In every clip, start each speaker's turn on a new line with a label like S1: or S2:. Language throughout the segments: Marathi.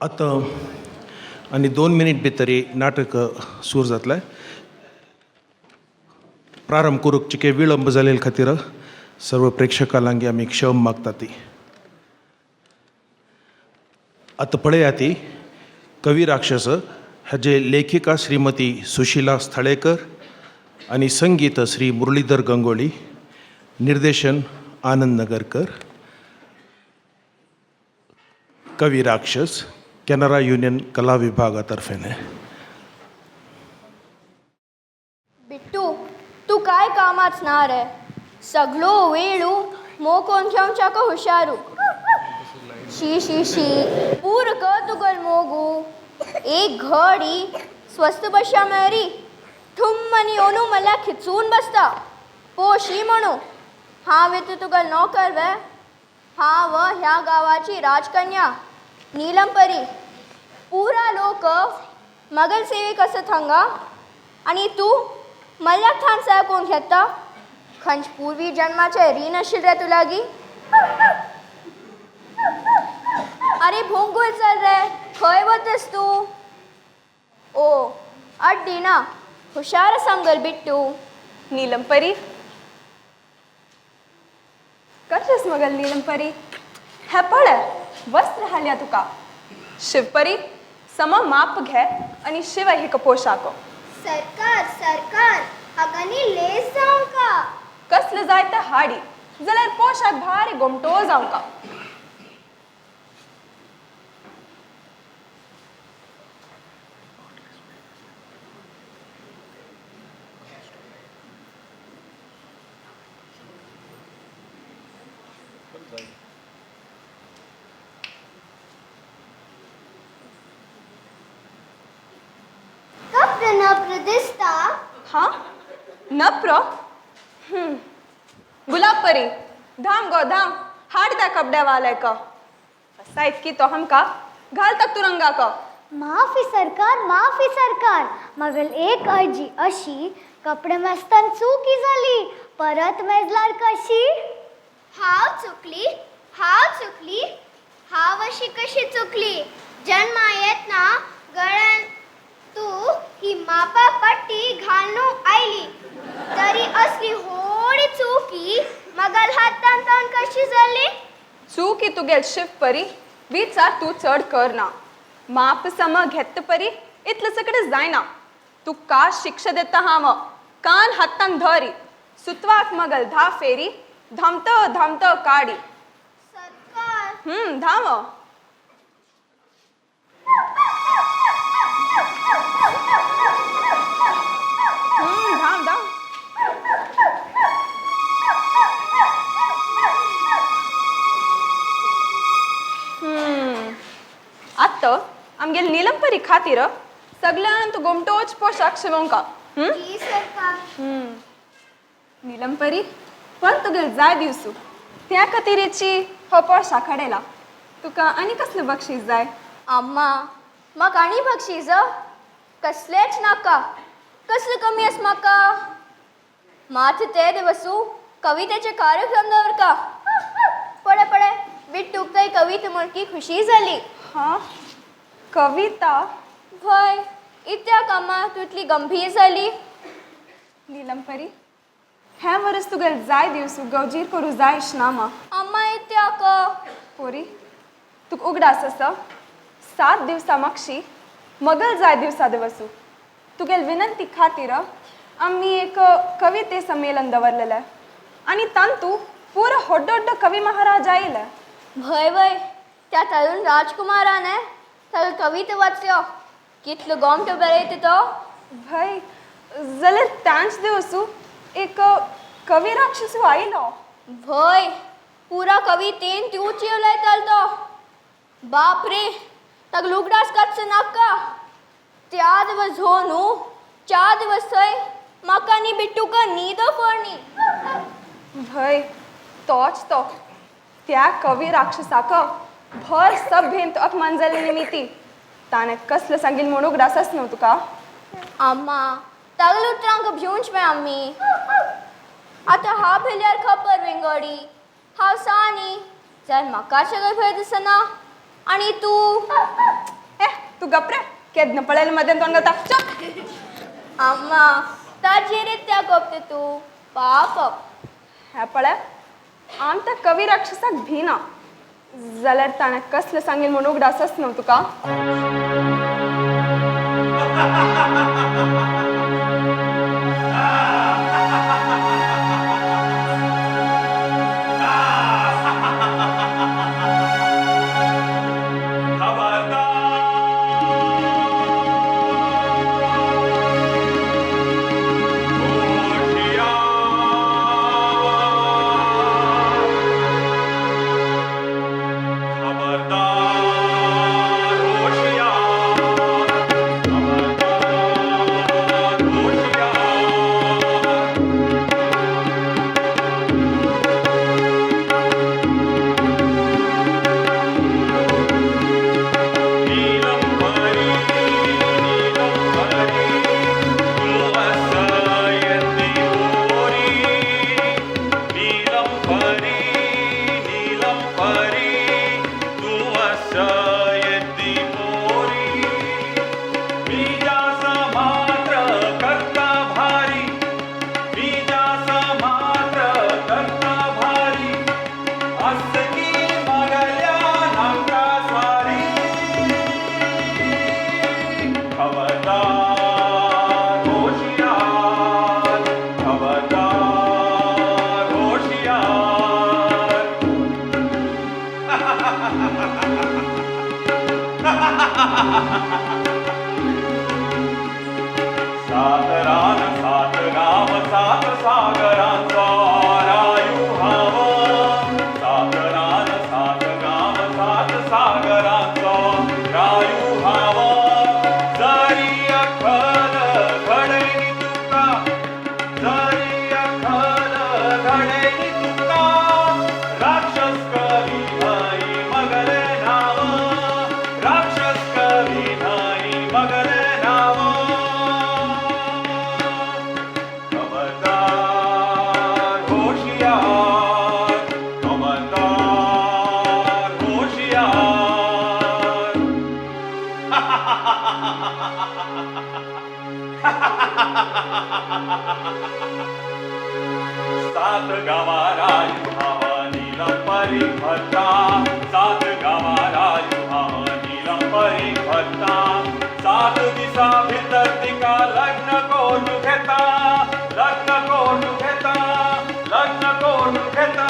S1: आता आणि 2 मिनिट भितर नाटक सुरू जातलं प्रारंभ करूक चिके विलंब झालेल्या खातीर सर्व प्रेक्षकांलांगी आम्ही क्षम मागतात ती आता पळया ती कवी राक्षस हाजे लेखिका श्रीमती सुशीला स्थळेकर आणि संगीत श्री मुरलीधर गंगोळी, निर्देशन आनंद नगरकर. कवी राक्षस कॅनरा युनियन कला विभागातर्फेने.
S2: बिट्टू, तू काय कामाच ना रे. सगळो वेळू मोकोन घेवच्या का हुशारू. शी शी शी पूर क तुगल मोगू एक घडी स्वस्त बशा मेरी ठुम्मनी ओनू मला खिचून बसता. पोशी म्हणू हांव तू तुगल नोकर वे. हांव ह्या गावाची राजकन्या नीलमपरी. पुरा लोक मगल सेवेक असत हांगा आणि तू मल्ल्याक थान सायकून घेता. खंच पूर्वी जन्माचे रीण आशिल रे तुलागी. अरे भोंगूल चल रे, खंय वतस तू. ओ अड्डी ना, हुशार समगल बिट्टू.
S3: नीलमपरी कशेस मगल नीलमपरी. हे पळ वस्त्र हाल्या तुका. शिवपरी सम माप घे आणि शिवाय हे पोशाख.
S2: सरकार सरकार हागानी लेस जाऊ का.
S3: कसलं जाय ते हाडी जाल्यार पोशाख भारी गोमटो जावं का.
S2: कप्र नप्र दिसता.
S3: हा नप्र गुलाब परी धाम गो धाम हाड त्या कपड्या वाले का. असा इतकी तो हमका घाल तक तुरंगा का.
S4: माफी सरकार मगल एक अर्जी अशी कपडे मस्तान चुकी झाली परत मेजलार कशी.
S2: हाव चुकली हाव अशी कशी चुकली. जन्मा येत ना गळ्यान तू ही मापा पट्टी घालू आयली तरी असली होडी चुकी मगल हातान तान कशी झाली.
S3: चूकी तुगेल शिव परी विचार तू चढ कर ना. माप सम घेत परी इतलं सगळं जायना. तू का शिक्षा देता हाव कान हातान धरी सुतवाक मगल धा फेरी धमत काडी.
S2: सरकार
S3: धाव धाम धाम. आत्ता आमगेल नीलमपरी खातीर सगळ्यान तू गोमटोच पोशाख शिवंका.
S2: जी सरकार.
S3: नीलमपरी पण तुगेल जाय दिवसू त्या खातीरची हो पोशाख हाडेला. तुका आनी कसलं बक्षीस जाय.
S2: अम्मा म्हाका आनी बक्षीस कसलेच नाका. कसलं कमी आस म्हाका. मात ते दिवसू कवितेचे कार्यक्रम दवरका. पळे पळे बिट्टूक थंय कविता म्हणकी खुशी जाली.
S3: हा कविता
S2: भय इत्या कामा तुतली गंभीर जाली.
S3: नीलमपरी ह्या वर्स तुगेल जाय दिवसू गवजीर करू जायश ना मा.
S2: अम्मा इत्या का
S3: पोरी तुक उगडास अस 7 दिवसा मागशी मगल जाय दिवसा दिवसू तुगेल विनंती खातीर आम्ही एक कविते संमेलन दवरलेलं आहे आणि तांतू पुरो होड्डो कवी महाराज आयले.
S2: भय भय त्या तरुण राजकुमाराने तर कविता वाचल्यो. कितलो गोमटो बरयता तो.
S3: भय जाल्यार त्यांच दिवसू एक कवी राक्षसू आयलो.
S2: भय पुरा कवितेन त्यूच उलयताल तो. बाप रे ताका लुगडास कच्च नाका. त्या दिवस हो न्हू 4 दिवस थंय म्हाका नी बिट्टूका न्हीद पडनी.
S3: भय तोच तो त्या कवी राक्षसाक भर सब भेंत अपमान जाल्ले निमिती ताणें कसलं सांगील म्हणून उगडासच न्हू तुका.
S2: अम्मा तागल उतरांक भिवूंच मे आमी. आतां हांव भिल्यार खबर विंगडी. हांव सानी जर म्हाका सगळें भंय दिसना आणि तू
S3: गपरे केदन पळेल मध्ये तोंड घालता चुप
S2: अम्मा ताजी रित्या कोपते तू पाप
S3: ह्या पळय आम त्या कवी राक्षसाक भिना जाल्यार ताणें कसलें सांगील म्हूण उगडासच न्हू तुका
S5: सात गाव सात सागरांचा रायू हवं सात गाव सात सागरांचा रायू हवं जरी अखल घडेनी तुका जरी अखल घडेनी तुका राक्षस कवी नाही मगले नाव राक्षस कवी नाही मगले नाव सात गावा रायू हवा नीलम परी भत्ता सात गावा रायू हवा नीलम परी भत्ता सात दिसा भितर तिका लग्न कोण घेता लग्न कोण घेता लग्न कोण घेता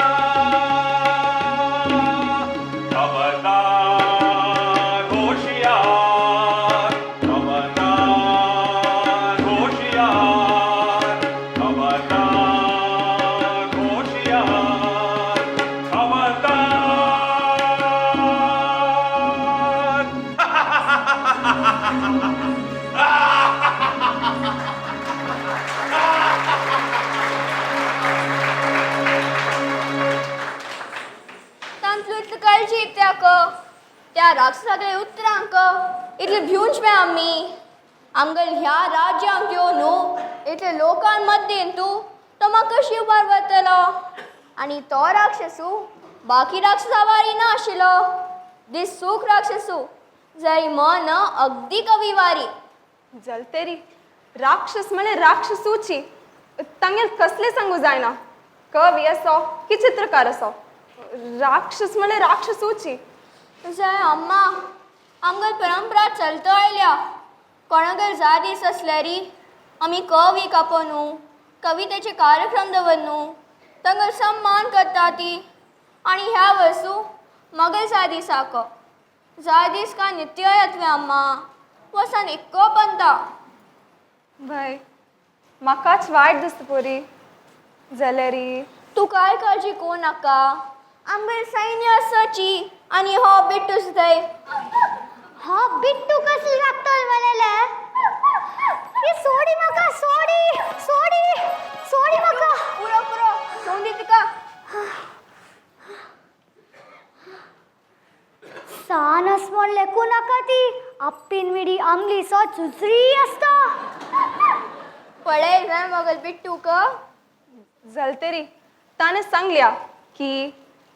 S5: खबरदार होशियार खबरदार होशियार खबरदार होशियार
S2: तांतूतलं काळजी त्या राक्षसाकडे उतरांक इतले भिवूंच मे आम्ही आमगल ह्या राज्यांक येवन इतले लोकांमध्ये तू तो म्हाका कशी उबार वतलो आणि तो राक्षसू बाकी राक्षसावारी ना आशिल्लो दीस सूख राक्षसू जरी मन अगदी कविवारी
S3: जलतेरी राक्षस म्हळ्यार राक्षसूची तांगेल कसले सांगू जायना कवी असो की चित्रकार असो राक्षस म्हळ्यार राक्षसूची
S2: जय अम्मा आमगल परंपरा चलत आयल्या कोणागल जा दीस असल्यारी आमी कवी कापोनू कवितेचे कार्यक्रम दवरनू तांगल सम्मान करता ती आणि ह्या वर्सू मगल जा दिसाक जा दीस का नित्य येतवे अम्मा वसान एक्को पंता
S3: भय म्हाकाच वायट दिसता पोरी जाल्यारी
S2: तू काय काळजी को नाका आमगल सैन्य आसाची आणि हो बिट्टूच थंय
S4: हा बिट्टू कसली लागतल मलेले ये सोडी म्हाका सोडी सोडी सोडी म्हाका
S2: पुरो पुरो सोंदी तिका
S4: सानस म्हण लेकू नाका ती आप्पीन मिडी आमली सो चुचरी असता
S2: पळेल रे मगल बिट्टू का
S3: जलतेरी ताणें सांगल्या की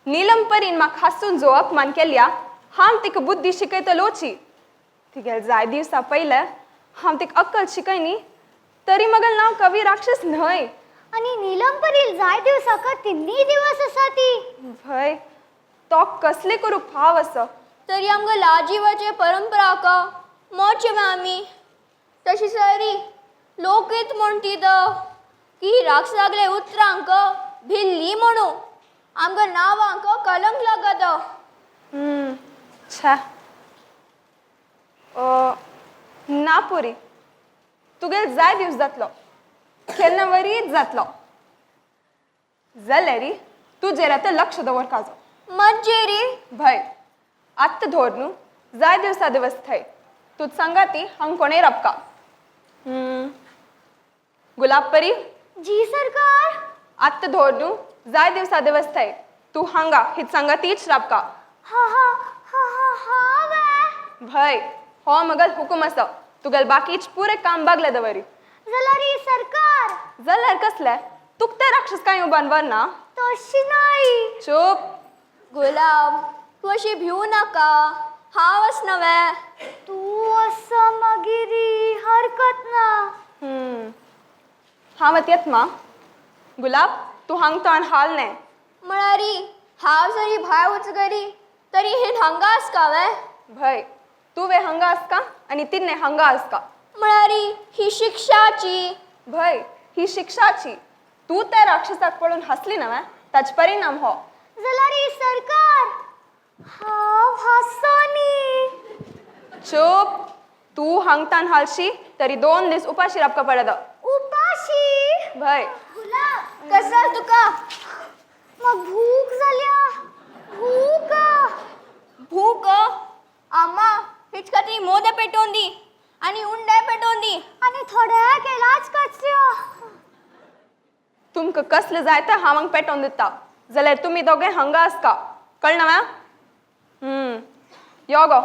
S3: नीलम परीन म्हाका हांसून जो अपमान केल्या हांव तिका बुद्धी शिकयतलोची तिगेल जाय दिवसा पयले हांव तिका अक्कल शिकयनी तरी मगल नांव कवी राक्षस न्हय.
S4: आणि नीलमपरील जाय दिवसाका तिन्नी दिवस आसा ती.
S3: भय तो कसले करूंक फाव असो.
S2: तरी आमकां लाजीवाचे परंपरा का मोचे आमी तशी सरी लोकयत म्हणटी की राक्षसागले उतरांक भिल्ली म्हणू आमकां नांवांक कलंक लागत.
S3: छा ना पुरी तुगेल जाय दिवस जातलो केन्ना वरीच जातलो जाल्यार तुजेर आतां लक्ष दवर काजो.
S2: मज्जेरी
S3: भय आत्त धोर न्हू जाय दिवसा दिवस थंय तूच सांगाती हांव कोणेय रपका. गुलाब परी
S4: जी सरकार.
S3: आत्त धोर न्हू जाय दिवसा दिवस थंय तू हांगा हित सांगातीच राबका.
S4: हा हा हा हा हा वे.
S3: भय हो मगल हुकूम असो तुगेल बाकीच पुरे काम बागले दवरी.
S4: जाल्यार ही सरकार.
S3: जाल्यार कसले तुक ते राक्षस कांय उबान ना.
S4: तशी नाही.
S3: चूप.
S2: गुलाब तू अशी भिवू नाका हांवच नव्हे.
S4: तू असं मागिरी हरकत ना.
S3: हांव येत मा. गुलाब तू हांग ताण हाल ने.
S2: म्हळ्यारी हांव जरी भायर वचगरी तरी हे हांगा आसका वे.
S3: भय तू वे हंगा आसका आणि तिन्ने हंगा आसका.
S2: म्हळ्यारी ही शिक्षाची.
S3: भय ही शिक्षाची. तू त्या राक्षसाक पळून हसली नव्हे ताच परिणाम हो.
S4: जाल्यार ही सरकार. हांव हसोनी.
S3: चूप. तू हांगतान हालशी तरी 2 दीस उपाशी राबका पडत.
S4: उपाशी.
S3: भय
S4: गुलाब
S2: कसं तुका
S4: मग भूक जाल्या. भूक.
S2: भूक आम्हा हिच खातीर मोदे पेटोवन दी आनी उंडे पेटोवन दी.
S4: आणि थोड्या केलाच कच्यो.
S3: तुमकां कसले जाय ते हांव पेटोवन दिता जाल्यार तुमी दोगे हंगा आसका कळ्ळें नव्हे. यो गो.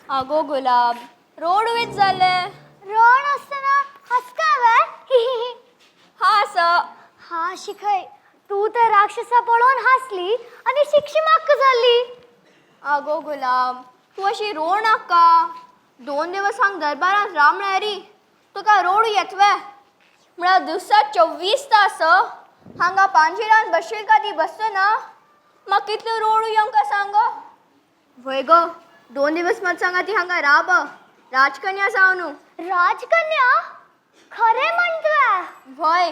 S2: आगो गुलाब रोड वेच जाले.
S4: रण असताना हसका वे.
S2: हा स
S4: हा शिखय तू तर राक्षसा पळोवन हसली आणि शिक्षी माक्क झाली.
S2: आगो गुलाब तू अशी रोड नाका. 2 दिवस हांग दरबारांत रामल्यारी तुका रोड येतवे. म्हळ्यार दिवसा 24 तास हांगा पांजिरान बसशील का ती बसना म्हाका कितलो रोड येवंका सांग. वय गो 2 दिवस मत सांगा ती हांगा राब राजकन्या जावन न्हू.
S4: राजकन्या खरे म्हणतवे.
S2: वय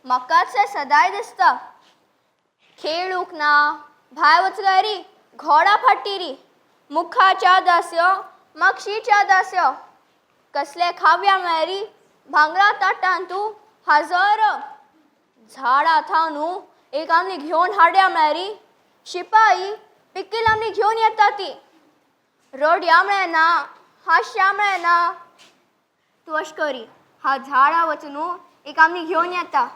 S2: म्हाकाच हें सदांय दिसता. खेळूक ना भायर वचगारी घोडा फाटीरी मुखाच्या दास्यो मागशीच्या दास्यो कसले खाव्या मेरी भांगरा ताटान तूं हजर. झाडां थाव न्हू एक आमनी घेवन हाड्या मेरी शिपाई पिकील आमनी घेवन येता ती. रड आमळे ना हास्य आमळे ना. तू अश करी हा झाडा वच न्हू एक आमनी घेवन येता.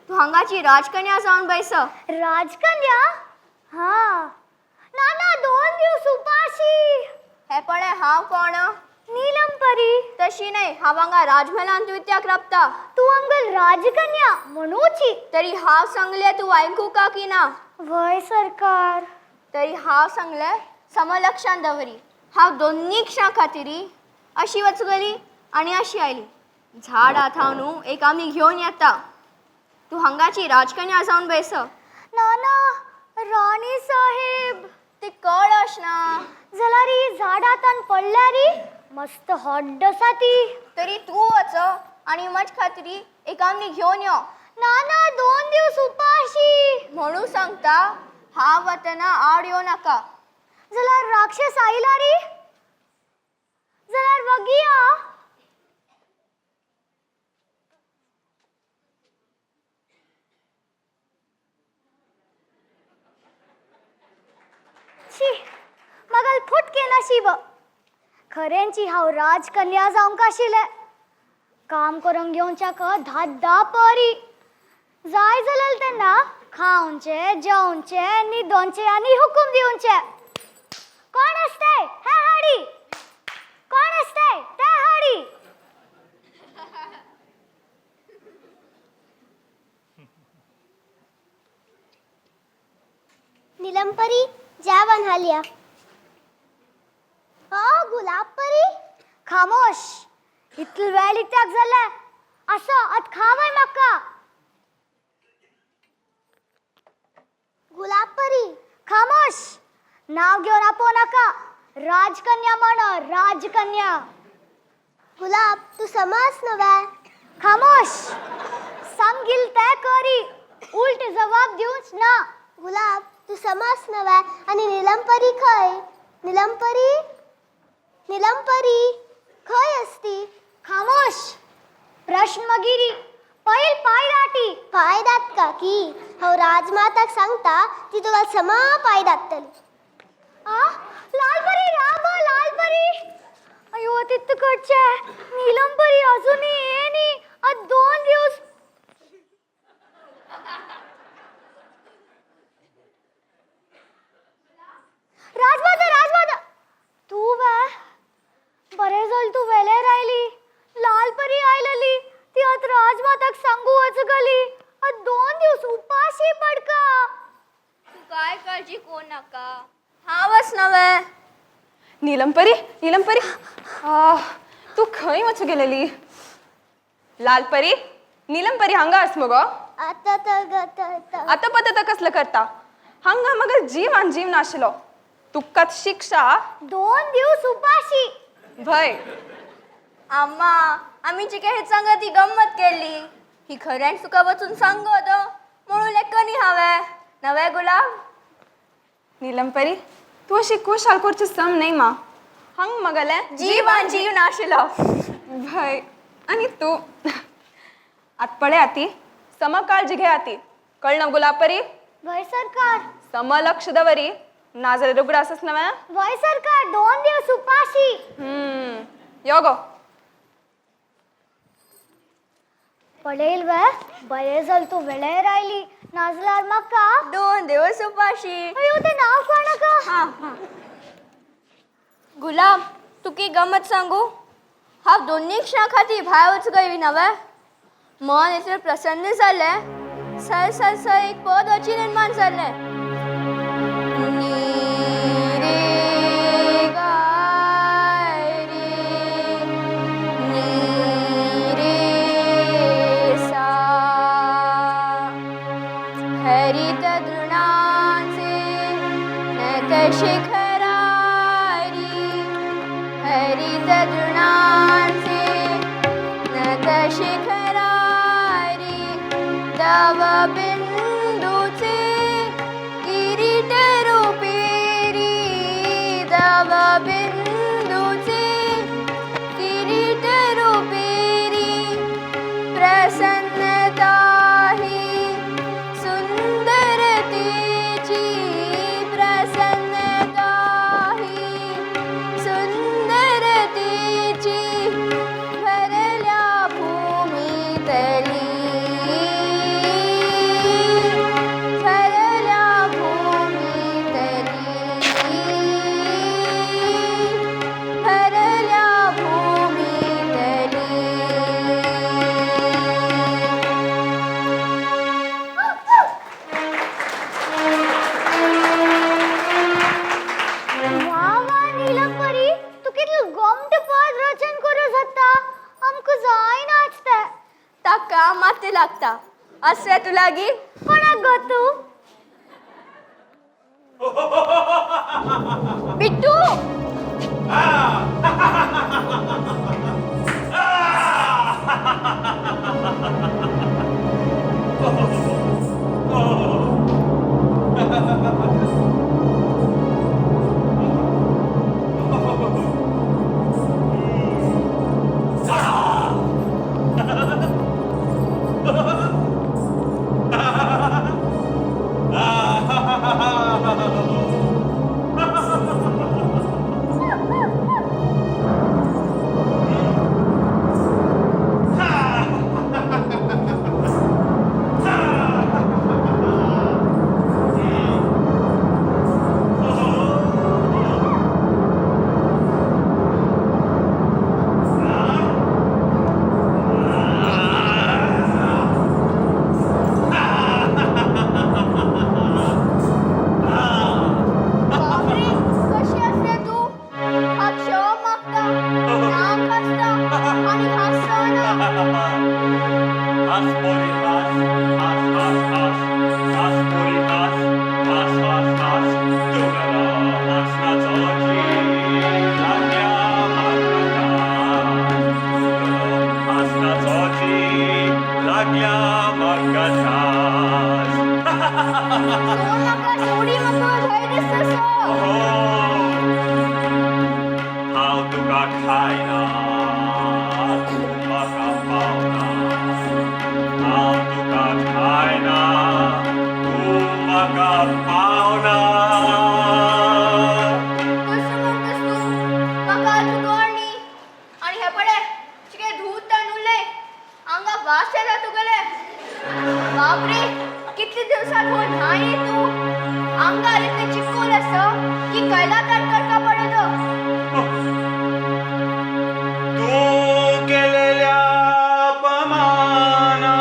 S2: तू हांगाची राजकन्या जावन बैस.
S4: राजकन्या. हा ना ना 2 दिवस उपाशी.
S2: हे पळे हांव कोण.
S4: नीलमपरी.
S2: तशी नाही हांव हांगा राजमहलांत वित्याक राबता.
S4: तू आमगल राजकन्या म्हणूची.
S2: तरी हांव सांगले तू आयकू का की ना.
S4: वय सरकार.
S2: तरी हांव सांगले समलक्षान दवरी. हांव दोन्ही क्षां खातीरी अशी वचगली आनी अशी आयली. झाडां थाव न्हू एक आमी घेवन येता. तू हांगाची राजकन्या जावन बैस.
S4: ना ना राणी साहेब.
S2: ती कळश ना.
S4: जाल्यार ही झाडांतान पडल्यारी मस्त हॉट आसा ती.
S2: तरी तू वच आनी म्हजे खातीरी एक आमी घेवन यो.
S4: ना ना 2 दिवस उपाशी.
S2: म्हणून सांगता हांव वतना आड येवं नाका.
S4: जाल्यार राक्षस आयला री. जाल्यार वगिया. शी मगल फुटके नशीब. खऱ्यांची हांव राजकन्या जावंक आशिल्ले. काम करूंक घेवच्या धाद्दा परी. जाय जाल्यार तेन्ना खावचे जेवचे न्हिदोवचे आनी हुकूम दिवचे. कोण असते हे हाडी. कोण असते ते हाडी. नीलमपरी जेवण हालिया गुलाबपरी खामोश इतल वेळ इत्याक जाल्या असं आत खावाय म्हाका गुलाबपरी खामोश नाव घेऊन आपो नाका राजकन्या म्हण राजकन्या गुलाब तू समज नव्हे खामोश सांगिल ते करी उलट जवाब दिवच ना गुलाब तू समज नव्हे आणि नीलमपरी खय नीलमपरी नीलमपरी खय असती खामोश प्रश्न मगिरी पहिल पाय दात का की हांव राजमाताक सांगता ती तुका समा पाय दातली लालपरी राम लालपरी अयो तितकडचे नीलमपरी अजूनही येनी आज 2 दिवस राजमाता तू वे बरे झाल तू वेले राहिली लालपरी आयलली ती आत राजमाताक सांगू वचगली आज 2 दिवस उपाशी पडका
S2: तू काय काळजी कोण नका हावच नव्हे
S3: नीलमपरी नीलमपरी तू खंय वचू गेलेली लालपरी नीलमपरी हांगा आस मगो आता पत कसलं करता हांगा मग जीव जीव नाशिलो तुकात शिक्षा
S4: 2 दिवस उपाशी
S3: भय
S2: आम्हा आम्ही जी काही सांगती गंमत केली ही खऱ्यान तुका वचून सांगत म्हणून लेखनी हावे नवे गुलाब
S3: नीलमपरी तू अशी कुशाल करची सम नाही मा हंग मगले
S2: जीवन जीव नाशिलो
S3: भय आणि तू आत पळे आती सम काळजी घे आती कळलं गुलाबपरी
S4: वय सरकार
S3: सम लक्ष दवरी नाजर रुगडा असस नव्हे
S4: वय सरकार 2 दिवस उपाशी
S3: यो गो
S4: पडेल वे बरे जल तू वेळे राहिली नाजलार मका
S2: 2 दिवस उपाशी
S4: अयो ते नाव कोणाका
S2: गुलाब तू की गमत सांगू हा दोन्ही क्षणा खाती भायर वच गई नवे मन इतले प्रसन्न जाले सर सर सर एक पद अची निर्माण जाले नी रे गाय रे नी रे सा हरित तृणाचे नकशिखरारी हरित तृणाचे नकशिखरारी तव बिंदूचे किरीट रूपेरी तव बिंदूचे किरीट रूपेरी प्रसन्नता ही सुंदरतेची प्रसन्नता ही सुंदरतेची भरल्या भूमीतली भरल्या भूमीतली भरल्या भूमीतली
S4: वा वा नीलमपरी तू कितल गोमट पद रचन करू जाता आमक जाय नाचते
S2: ताका माते लागता असे तू लागी
S4: कोणाक गो तू
S2: बिट्टू म्हाका सोडी म्हाका थंय दिसता
S5: हांव तुका खायना तूं म्हाका पावना हांव तुका खायना तूं म्हाका पावना
S2: कसं म्हणतस तू म्हाका तू कळणी आणि हे पडे चिके धूत ताण उरले आंगा वास येता तुगेले बापरे कितले दिवसात हो नाही तू आंगार इतले चिपकून असं की कैला ताट करता पडतो
S5: तू केलेल्या अपमानामिती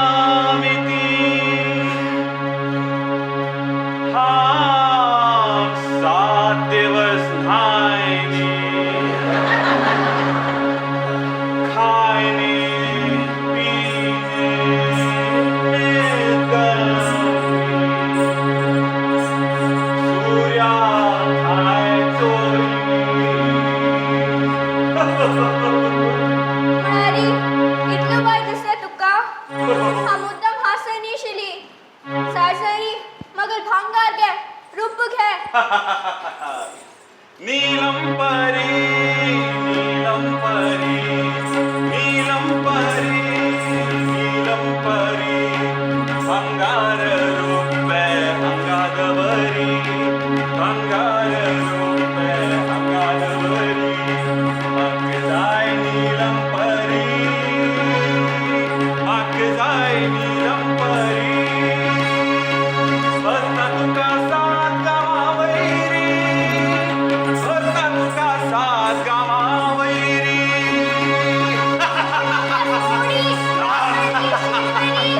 S5: हांव 7 दिवस न्हायनी खायनी पियनी सूर्या खाय
S2: म्हणारी इतलं वाईट दिसलं तुका हा मुद्दाम हासनी शिली सासरी मग भांगार घे रूप घे
S5: नीलम परी नीलम परी नीलम परी नीलम परी अंगार रूपे अंगादवरी अंगार रूपे अंगादवरी मग जाय नीलम परी मग जाय नीलम परी बसता तुका सात गावावैरी बसता तुका सात गावावैरी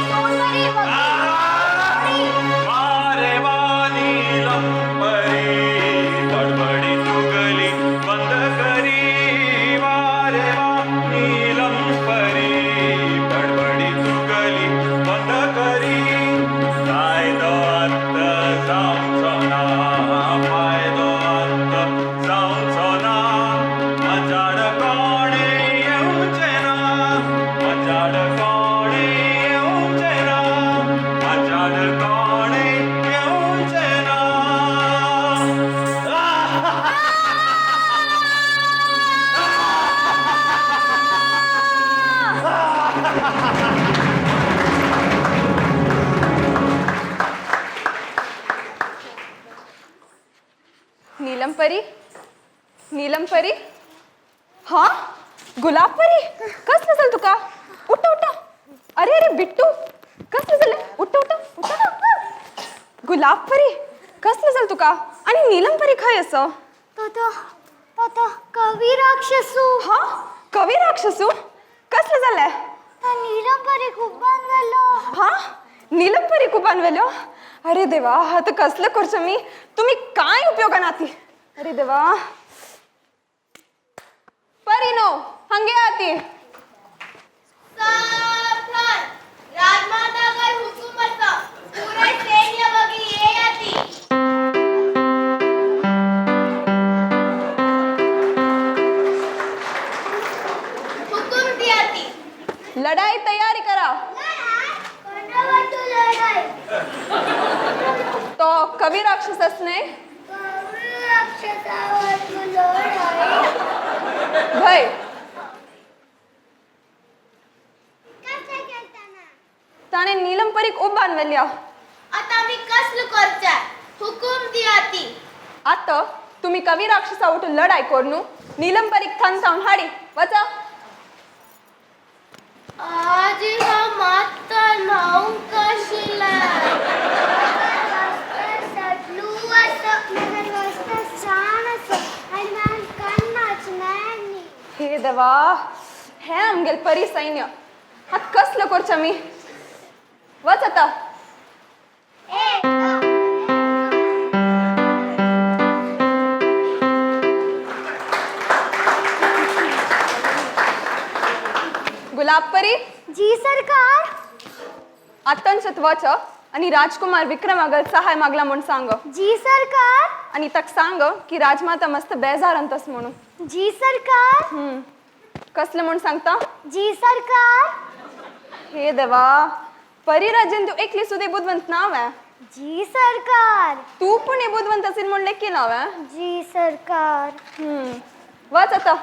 S2: सोनी
S5: वारे वा नीलम परी बडबडी तुगली बंद करी वारे वा नीलम परी बडबडी तुगली बंद करी फायदो आत्त जावचो ना फायदो आत्त जावचो ना मजाड कोणे येवचे ना मजाड कोणे येवचे ना मजाड कोणे येवचे ना
S3: नीलमपरी नीलमपरी हा गुलाबपरी कसलं झालं तुका उठ उठ अरे अरे बिट्टू कसलं झालं उठ उठ उठ ना गुलाबपरी कसलं झालं तुका आणि नीलमपरी खंय असं
S4: तो कवी राक्षसू
S3: हा कवी राक्षसू कसलं झालंय
S4: नीलम परी खूप बांधलेलो
S3: हा नीलमपरी खूप आणलेलो अरे देवा आता कसलं करছো मी तुम्ही काय उपयोगा नाती अरे देवा परीनो हंगे आती
S2: सावधान राजमाता का हुकुम असा पूरे सैन्य बगी ये आती हुकुम दिया ती
S3: लढाई तयारी करा तो कवी राक्षसने भय ताणे नीलमपरीक उब बांधलेल्या
S2: आता मी कसलं करचा हुकुम दिया ती
S3: आता तुम्ही कवी राक्षसा उठून लढाई करू नीलमपरीक थन थांब हाडी वचा
S2: आज हा माता नाव कशीला
S3: हे देवा हे आमगेल परी सैन्य हात कसलं करचा मी वच आता गुलाबपरी
S4: जी सरकार
S3: आतंशत वच आणि राजकुमार विक्रमागल सहाय मागला म्हणून सांग
S4: जी सरकार
S3: आणि तक सांग की राजमाता मस्त बेजार अंतस म्हणून
S4: जी सरकार
S3: कसलं म्हणून सांगता
S4: जी सरकार
S3: हे देवा परी राजेंद्र एकली सुदे बुद्धवंत नाव आहे
S4: जी सरकार.
S3: तू पण हे बुधवंत असेल म्हणले की नाव
S4: जी सरकार.
S3: वाच आता.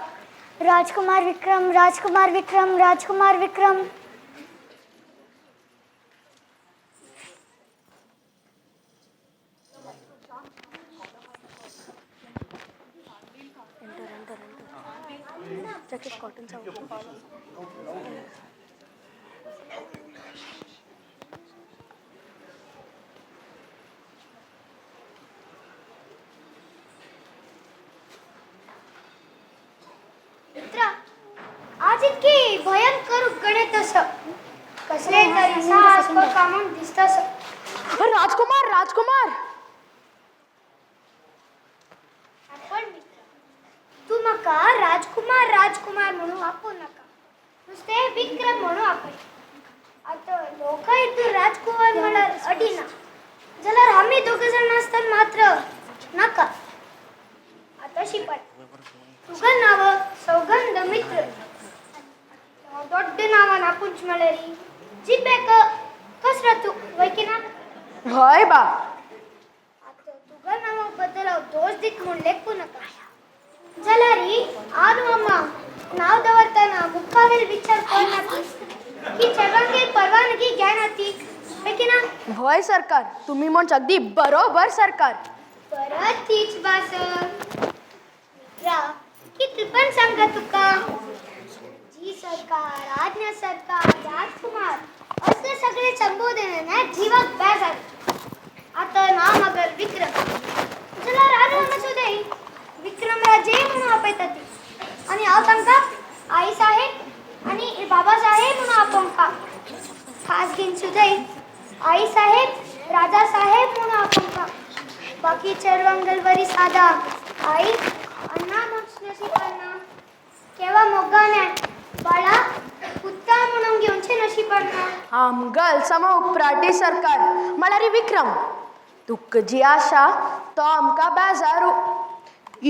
S4: राजकुमार विक्रम, राजकुमार विक्रम, राजकुमार विक्रम. मित्रा, आज इतकी भयंकर गणित कसले तरी साहस कामून दिसतस.
S2: राजकुमार राजकुमार
S4: पण मित्रा, तू मका राजकुमार राजकुमार म्हणून आपण नका, नुसते विक्रम म्हणून आपण. आता लोक इथं राजकुमार मला अडीना जर आम्ही दोघ जण असतात मात्र नका. आता शिपाई तुझं नाव सौगंध मित्र दೊಡ್ಡ नावान आपुंच मळरी जिबेक कसरतू वैकिना.
S2: हय बा.
S4: आता तुझं नाव बदलाव दोष दिक म्हणून लेखू नका. जलारी आनु अम्मा नाव दवरताना मुक्कावेल विचार करणार की चरवांगेल परवानगी घेण्याची वैकिना.
S2: हय सरकार, तुम्ही म्हणच अगदी बरोबर सरकार.
S4: परत तीच बास मित्रा किती पण सांगा तुका. जी सरकार, आज्ञा सरकार, राजकुमार असले सगळे संबोधन ना जीवाक बॅग आले. आता नाम अगर विक्रम चला रानू मसुदे विक्रम राजे म्हणून आपयतात आणि आव तांका आई साहेब आणि बाबा साहेब म्हणून आपण खास घेऊन सुदे आई साहेब राजा साहेब म्हणून आपण बाकी चरवंगलवरी साधा आई अण्णा नशिबांना केव्हा मोगाने बाळा कुत्ता म्हणून घेऊनचे नशिबांना.
S2: आमगल सम उपराटी सरकार म्हळ्यार विक्रम तुक जी आशा तो आमकां बेजारू.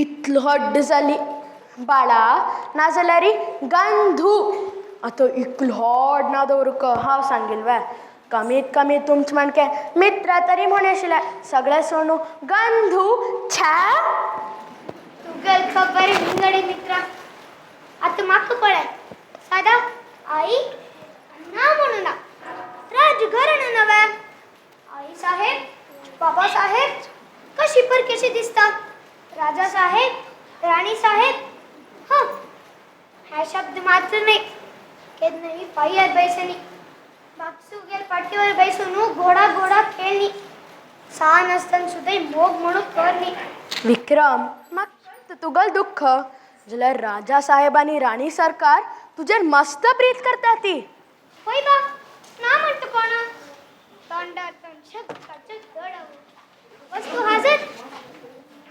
S2: इतलो हड्ड जाली बाळा नाजाल्यार गंधू. आतां इतलो हड ना दवरुक हांव सांगिल वे कमीत कमी तुमचे म्हणके मित्र तरी म्हणशिले सगळे सोनू गंधू छे.
S4: तुगल खबर हिंगडे मित्रा. आता माक पळय साधा आई ना म्हणू ना राजघराणं नव्हे. आई साहेब बाबा साहेब कशी पर कशी दिसतात. राजा साहेब राणी साहेब हा शब्द मात्र नाही केद नाही पायीवर बैसणी बागसू गेल पाठीवर बैसून घोडा घोडा खेळणी सहा नसताना सुद्धा मोग म्हणून करणी.
S2: विक्रम मग तुगल दुःख जाल्यार राजा साहेब आणि राणी सरकार तुझेर मस्त प्रीत करता ती.
S4: होय बा ना म्हणतो कोण तोंडात शब्दाचं दड वस्तू हजर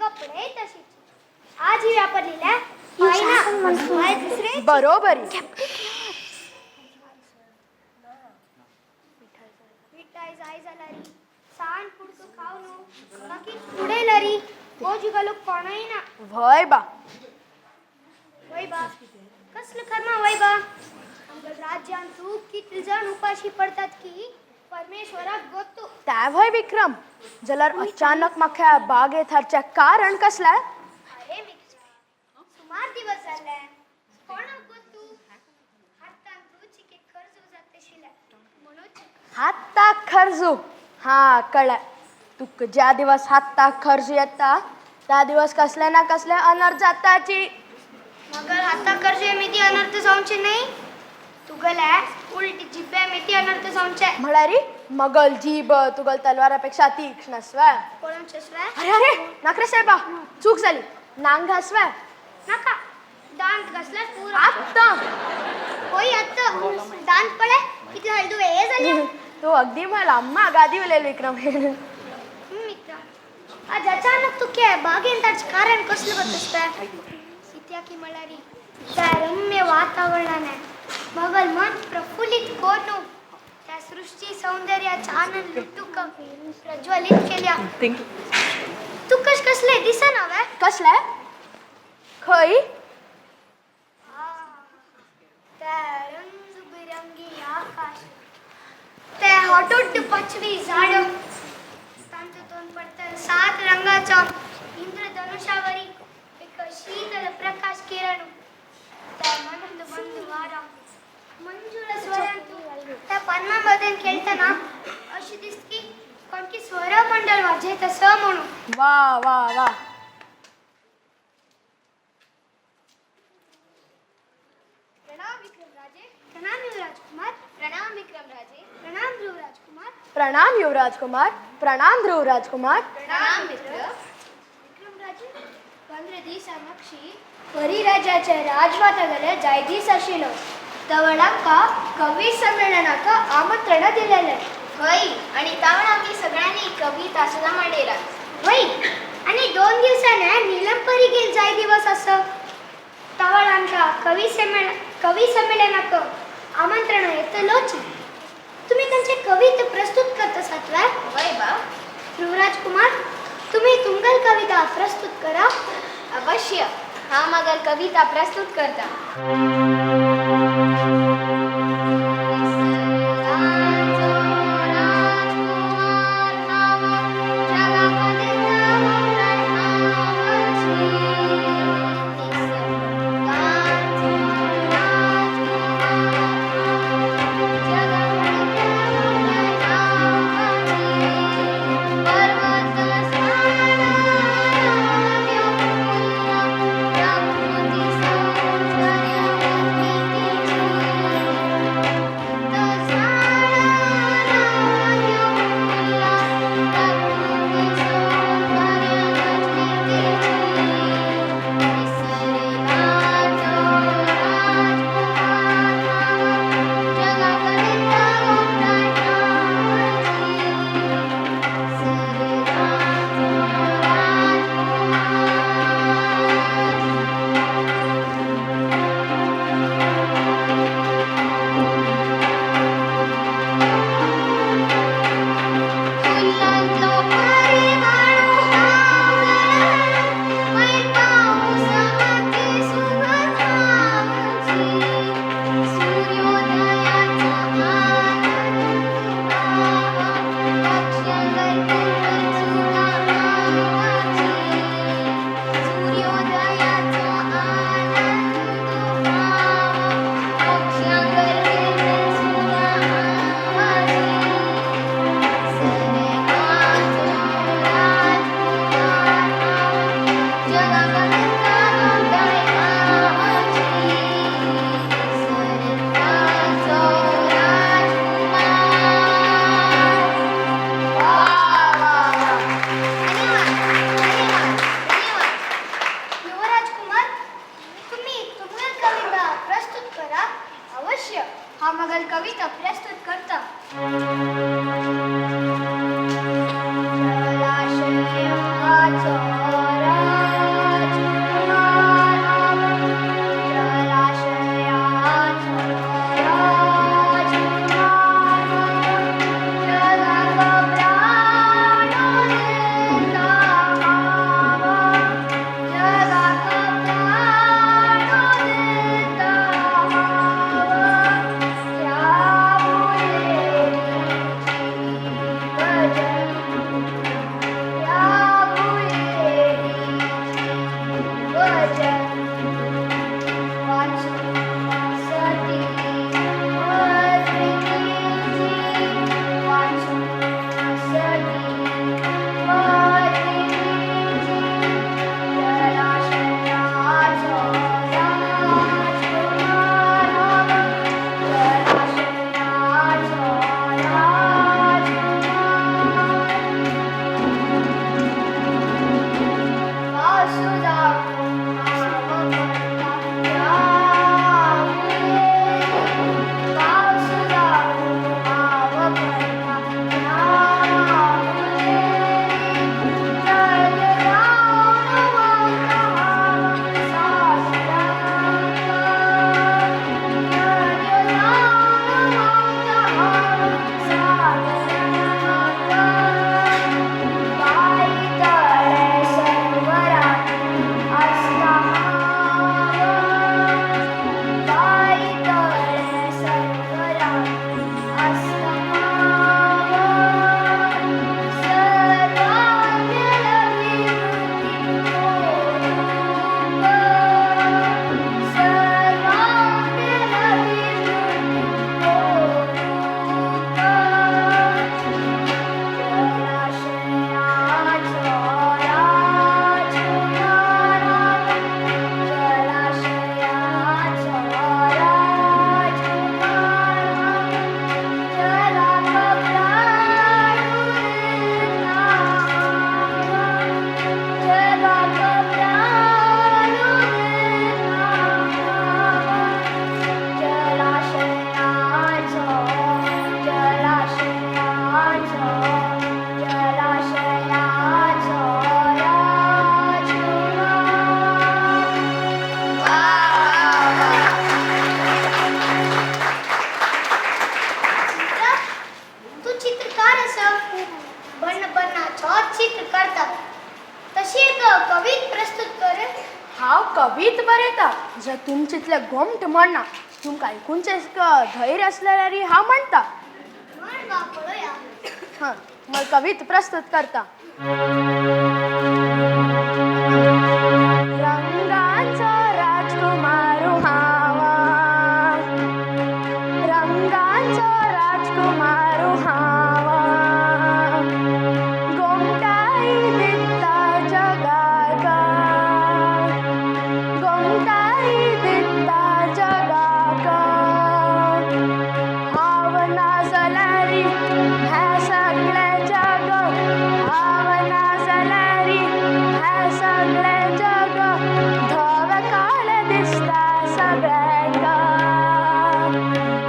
S4: कपडे तशीच आज ही वापरलेल्या पाहिना दुसरे
S2: बरोबरी.
S4: मिठाई जाय जालारी सांड पुडतो खाऊ नो बाकी पुढे लरी बोज गलो कोणाही ना.
S2: वय बा.
S4: वय बा कसलं कर्मा वय बा. राज्यान तू किती जण उपाशी पडतात की परमेश्वराक गोतू.
S2: त्या वय विक्रम जाल्यार अचानक म्हाका बागेत हारचे कारण कसले.
S4: अरे मित्र सुमार दिवस जाले कोणाक गोतू हातान तू चिके खर्च जाते शिले म्हणून
S2: हाताक खर्जू. हा कळ्ळें. तुका ज्या दिवस हाताक खर्जू येता त्या दिवस कसले ना कसले अनर्थ जाताची.
S4: मगर हाता कर्जे मिती अनर्थ जावचे नाही तुगले उलटी जिब्बे मिती अनर्थ जावचे.
S2: म्हळ्यार मगल जीब तुगल तलवारापेक्षा तीक्ष्ण स्वे.
S4: कोणाचे स्वे
S2: अरे अरे नखरे साहेबा चूक झाली. नांग घासवे
S4: नका दांत घसला पूर
S2: आत्ता.
S4: होय आता दांत पडे किती हलदू हे झाले.
S2: तू अगदी मला अम्मा गादी उलेल विक्रम.
S4: मित्र आज अचानक तू क्या बागेन ताच कारण कसलं बतसते. सीत्या की मळारी त्या रम्य वातावरणाने मगल मन प्रफुल्लित कोणू त्या सृष्टी सौंदर्याचा आनंद लुटूक प्रज्वलित केल्या. तू कसले दिसना वे
S2: कसले खय.
S4: त्या रंगबिरंगी आकाश त्या हॉटोट पचवी झाड पडतं 7 रंगाचा इंद्रधनुष्यावरी एक शीतल प्रकाश किरण त्या मनंद बंद वारा मंजूळ स्वरांतू त्या पानांमध्ये खेळताना अशी दिसती कोणती स्वरमंडळ वाजत असं म्हणून.
S3: वा वा वा.
S4: प्रणाम विक्रमराजे. प्रणाम युवराज कुमार. प्रणाम विक्रमराजे. प्रणाम ध्रुवराज कुमार.
S3: प्रणाम युवराज कुमार. प्रणाम ध्रुवराज कुमार.
S4: प्रणाम मित्र. विक्रमराजे 15 दिसामागशी परिराजाच्या राजवाटाकडे जायदीस आशिल्लो. तवळांका कवी संमेलनाक आमंत्रण दिलेले.
S2: हय आणि तावण आम्ही सगळ्यांनी कविता सुद्धा मांडेला.
S4: वय आणि 2 दिवसाने नीलंपरी गेल जाय दिवस असं. तवळांका कवी संमेलनाक आमंत्रण येतलोच. तुम्ही त्यांचे कविता प्रस्तुत करत आसात वा?
S2: वय बा.
S4: ध्रुवराज कुमार, तुम्ही तुमगल कविता प्रस्तुत करा.
S2: अवश्य. हा मगर कविता प्रस्तुत करता.
S4: करता तशी एक कवित प्रस्तुत कर.
S2: हांव कवीत बरयता जर तुमचितले गोमट म्हणना तुमकां आयकूनचें धैर्य आसलेल्यार हांव म्हणटा.
S4: म्हण बा पळोवया.
S2: हां मग कवित प्रस्तुत करता. रंगांचो राजकुमार हांवा, रंगांचो राजकुमार हांवा, गोमटाई दिसता जगाक, गोमटाई दिसता जगाक. हांव ना जाल्यार हें सगळें जग, हांव ना जाल्यार हें सगळें जग धवे काळे दिसता सगळ्यांक,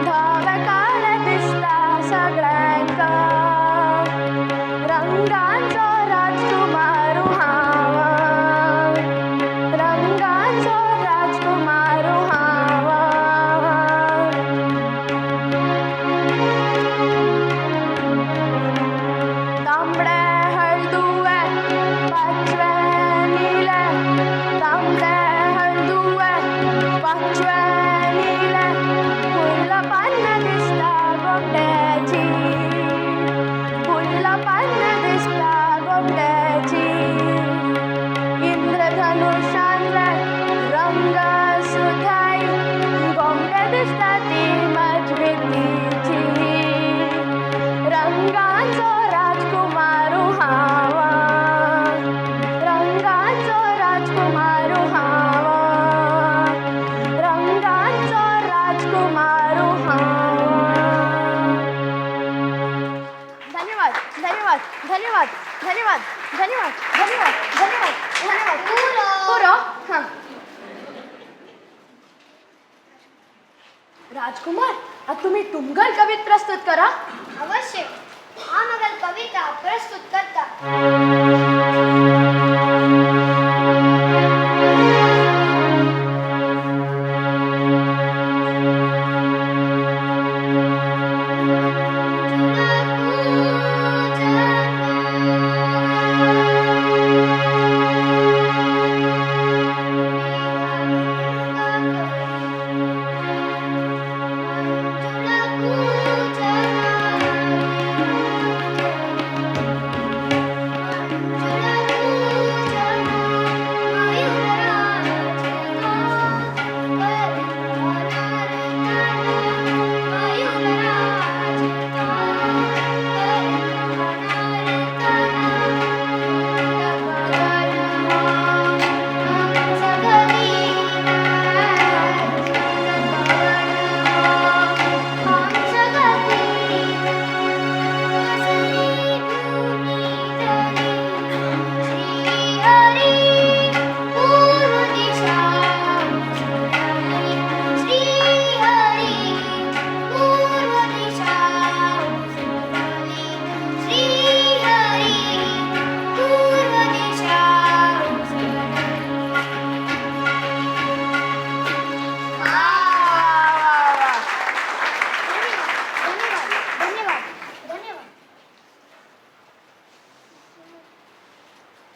S2: धवे काळे दिसता सगळ्यांक. रंगांचो राजकुमार हांव, रंगांचो राजकुमार हांव. तांबडे हळदुवे पाचवे नीले, तांबडे हळदुवे पाचवे नीले, फुल्ल पान दिसता गोमट्याची, फुल्ल पान दिसता गोमट्याची. इंद्रधनुष्यातले रंग सुधाई गोमटे दिसता ती मजबुतीची. रंगांचो राजकुमार हांवा, रंगांचो राजकुमार हांवा, रंगांचो राजकुमार हांवा. धन्यवाद धन्यवाद धन्यवाद धन्यवाद धन्यवाद धन्यवाद धन्यवाद धन्यवाद. पुरो हां. राजकुमार आता तुम्ही तुमगल कवित प्रस्तुत करा.
S4: अवश्य. हा मगल कविता प्रस्तुत करता.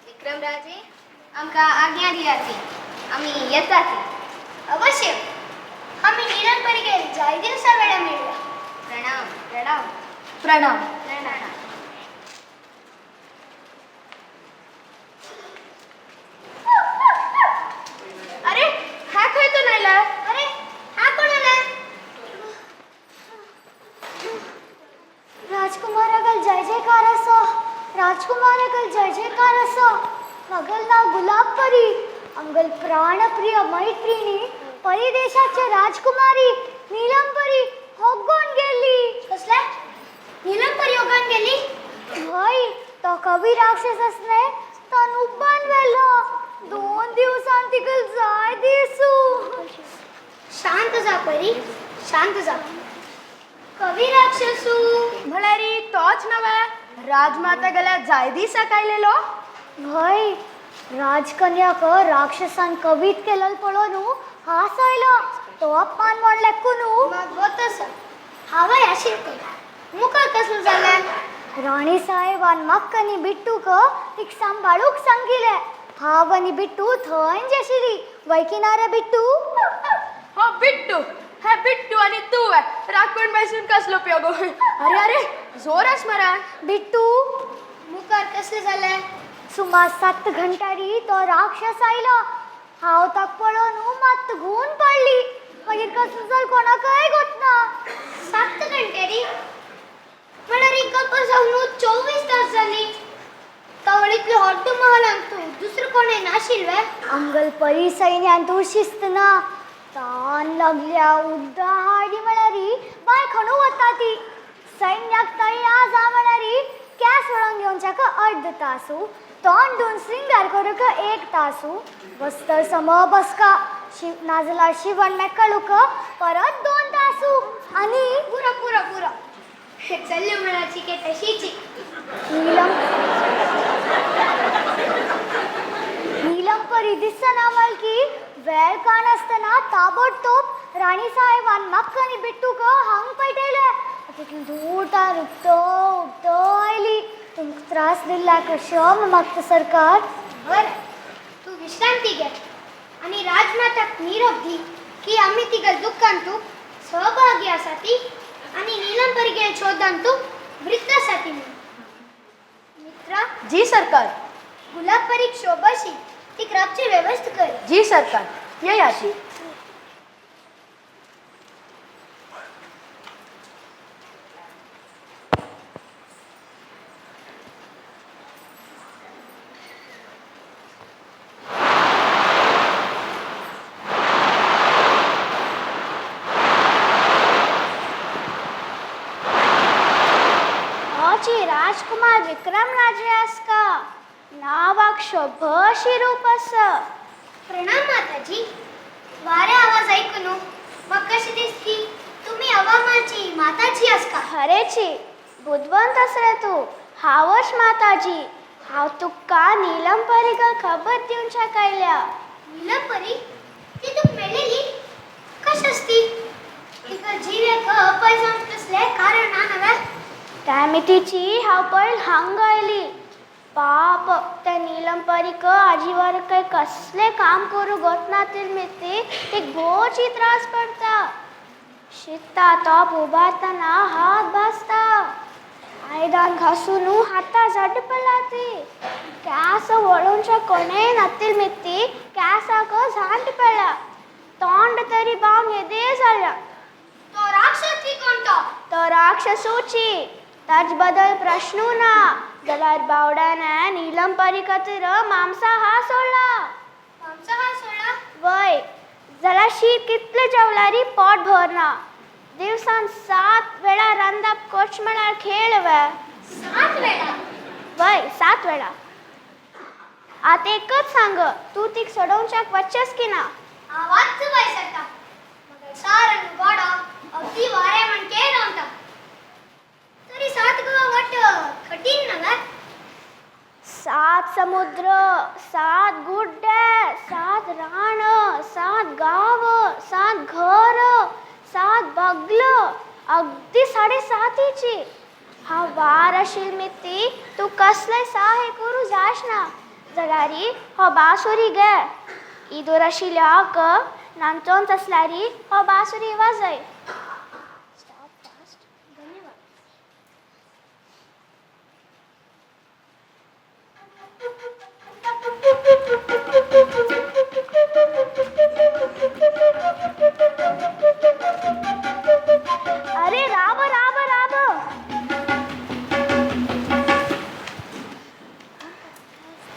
S4: विक्रमराजे आमका आज्ञा दियाची आम्ही येताची. अवश्य. आम्ही निरंपरी गेली जाय दिवसा वेळा मिळूया. प्रणाम प्रणाम
S2: प्रणाम.
S4: प्रणाम.
S2: अरे हा खंय तो नायला.
S4: अरे हा कोण आला. राजकुमारागल जय जयकार असो, राजकुमारागल जय जयकार असो. मगल नाव गुलाब परी, अंगल प्राणप्रिय मैत्रिणी परिदेशाचे राजकुमारी नीलंपरी होगोन गेली. कसले नीलंपरी होगोन गेली. होय तो कवी राक्षस असने तो नुब्बान वेलो 2 दिवसांत तिकल जाय दिसू. शांत जा परी, शांत जा. कवी राक्षसू
S2: म्हळ्यारी तोच नवे राजमाता गेल्या जाय दिसा कायलेलो.
S4: होय राजकन्याक राक्षसान कवीत केलं पळोनू हासयलो. तो अपमान म्हणले कुनू होतस. हावय आशिल्ले मुखार कसलो जालें. राणी साहेबान मक्कनी बिट्टूक तिक सांभाळूक सांगिले. हांव आनी बिट्टू थंय जेशिली. वयकिना रे बिट्टू?
S2: हो बिट्टू, हे बिट्टू आणि तू आहे राखून बसून कसलो उपयोग. अरे अरे जोरास मरा.
S4: बिट्टू मुखार कसले जालें? सुमार 7 घंटारी तो राक्षस आयलो. हांव ताका पळोवन मात घुवन पडली. मागीर कसलो जाल कोणाकय गोठना. 7 घंटारी म्हळ्यार एका जावन 24 तास जाली. तावळीतले हॉट महालांक तू दुसरं कोणें नाशिल्ले? अंगल परी सैन्यान तू शिस्त ना. तान लागल्या उड्डां हाडी म्हळ्यारी बाय खणू वता ती. सैन्याक तयार जा म्हळ्यारी कॅस वळोन घेवच्याक अर्ध तासू. तोंड धुवन श्रृंगार करूक 1 तासू. वस्तर सम बसका नाजाल्यार शिवण मेकळूक परत 2 तासू. आनी पुरो पुरो पुरो चल्ली म्हळ्याची के तशीची. नीलम परी दिसना वळकी वेळ काण आसतना ताबडतोब राणी साहेबान म्हाका आनी बिट्टूक हांग पळयले. तितली दूर तार उठतो आयली. तुमकां त्रास दिला कशो मागता सरकार? बरें तू विश्रांती घे आनी राजमाताक निरोप दी की आमी तिगल दुख्खान तू सहभागी आसा ती आनी नीलम परी गेल शोधान तू मृत आसा ती. मित्रा
S2: जी सरकार.
S4: गुलाब परीक शोभाशी ती क्रापची व्यवस्था कर.
S2: जी सरकार. ये याशी.
S4: राजकुमार विक्रम राजे आसका. नावाक शोभशी रूप आस. प्रणाम माताजी. वारे आवाज ऐकून मग कशी दिसती? तुम्ही अवामाची माताजी आसका? खरेची बुद्धवंत आस रे तू. हावच माताजी. हांव तुका नीलम परीक खबर दिवच्या कायल्या. नीलम परी ती तुक मेळ्ळेली कशी आसती? तिका जिवेक अपय जावन कसले कारण ना नव्हे? त्यामितीची हांव पळय हांग आयली. पाप त्या नीलम परीक आजीवर काही कसले काम करू गोठनातील मिती एक भोवची त्रास पडता. शिता तोप उबारतना हात भाजता. आयदान घासून हाता झड पडला ती. कॅस वळूनच्या कोणेय नातील मिती कॅसाक झांट पडला. तोंड तरी बावन येदे जाल्या. तो राक्षस कोणतो? तो राक्षसूची. ताज बदल प्रश्न ना जाल्यार बावड्याने नीलम परी खातीर मांसाहार सोडला. मांसाहार सोडला? वय जाल्यार शीत कितले जेवल्यारी पोट भरना. दिवसान 7 वेळा रांदप कोच म्हळ्यार खेळ वे. 7 वेळा? वय 7 वेळा. आतां एकच सांग, तू तीक सोडोवच्याक वचचेस की ना? आवाज वय सरता. सारण गोडो अगदी वारे म्हणके रावता. तरी 7 गाव वाट कठीण नव्हे? 7 समुद्र, 7 गुड्डे, 7 रान, 7 गाव, 7 घर, 7 बगल, अगदी 7.5ची. हांव वार आशिल मिती तू कसलेय सहाय करू जाश ना जाल्यारी हो बासुरी घे. इदूर आशिल्ल्याक नाचोन आसल्यारी हो बासुरी वाजय. अरे राब राब राब.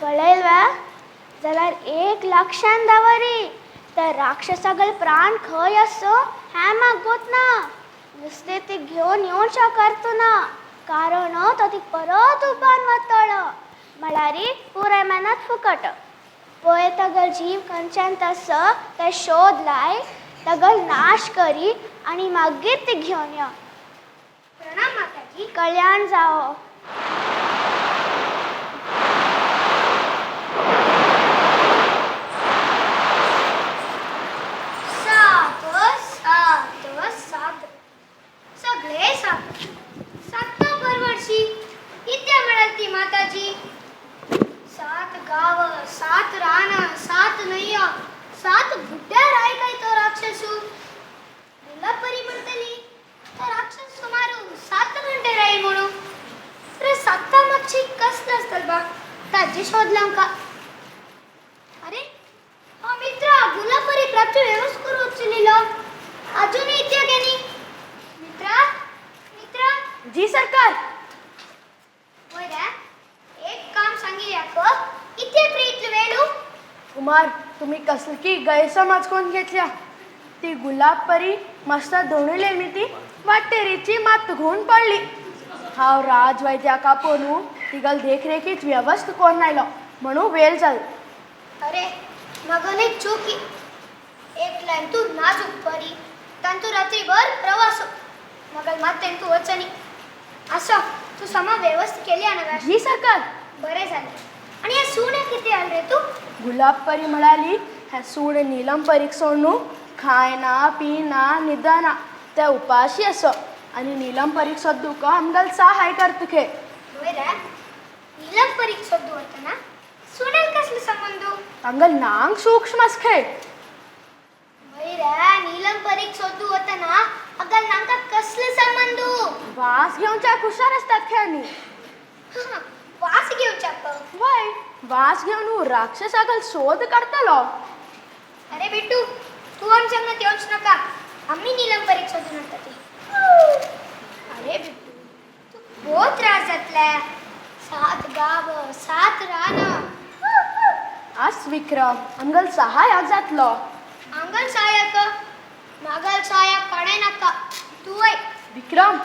S4: पळयल वा जाल्यार एक लक्षान दवरी. त्या राक्षसागल प्राण खंय आसो हें म्हाका गोतना. नुस्तें ती घेवन येवच्या करतो ना कारण तो ती परत उबान वतलो म्हळ्यारी पुराय मेहनत फुकट. पळय तगल जीव खंयच्यान तसो ते शोध लाय तगल नाश करी आनी मागीर ती घेवन यो. प्रणाम माताजी. कल्याण जावो. सगळे 7 परवर्षी गाव 7 रान 7 नैया 7 गुड्ड्या राय काय तो राक्षसू गुलापरी म्हणतली तो राक्षस सुमार 7 घंटे राहील म्हणून रे 7 मागची कसलं असतं बा ताजी शोधलाम का अरे हा मित्र गुलापरी प्राप्त व्यवस्था करू उचलिलो अजून इथे गेली मित्रा मित्रा
S3: जी सरकार.
S4: होय रे एक काम सांगितले का इथे प्रीत वेळू
S3: कुमार तुम्ही कसली गैरसमज कोण घेतल्या. ती गुलाबपरी मस्त दोणीले मी ती वाटेरीची मात घुवून पडली. हाव राजवैद्या का पोनू तिगल देखरेखीच व्यवस्थ कोण नायलो म्हणून वेळ जाल.
S4: अरे मगने चुकी एक लाईन तू नाजूक परी तंतू रात्रीभर प्रवास मगल मात तू वचनी असं तू समा व्यवस्थित केली आहे
S3: जी सरकार.
S4: बरे झाले आणि या सुने किती आल रे तू
S3: गुलाबपरी म्हणाली ह्या सूड नीलम परीक सोडणू खायना पिना निदाना त्या उपाशी असं आणि नीलम परीक सद्दू का आमगल सहाय करतखे.
S4: होय रे नीलम परीक्षा होता ना सुनेल कसले संबंध
S3: अंगल नांग सूक्ष्म असखे.
S4: होय रे नीलम परीक्षा होता ना अगल नांका कसले संबंध
S3: वास घेऊनच्या कुशार असतात खेळणी.
S4: वास घेऊ चाप
S3: वय वास घेऊन राक्षस अगल शोध करतलो.
S4: अरे बिट्टू तू आमच्या संगत येऊच नका आम्ही नीलम परीक्षा देऊन ते अरे बिट्टू तू बहुत त्रास जातला 7 गाव 7 रान
S3: आज विक्रम अंगल सहाय जातलो.
S4: अंगल सायक मागल सायक कडे नका तू ऐक
S3: विक्रम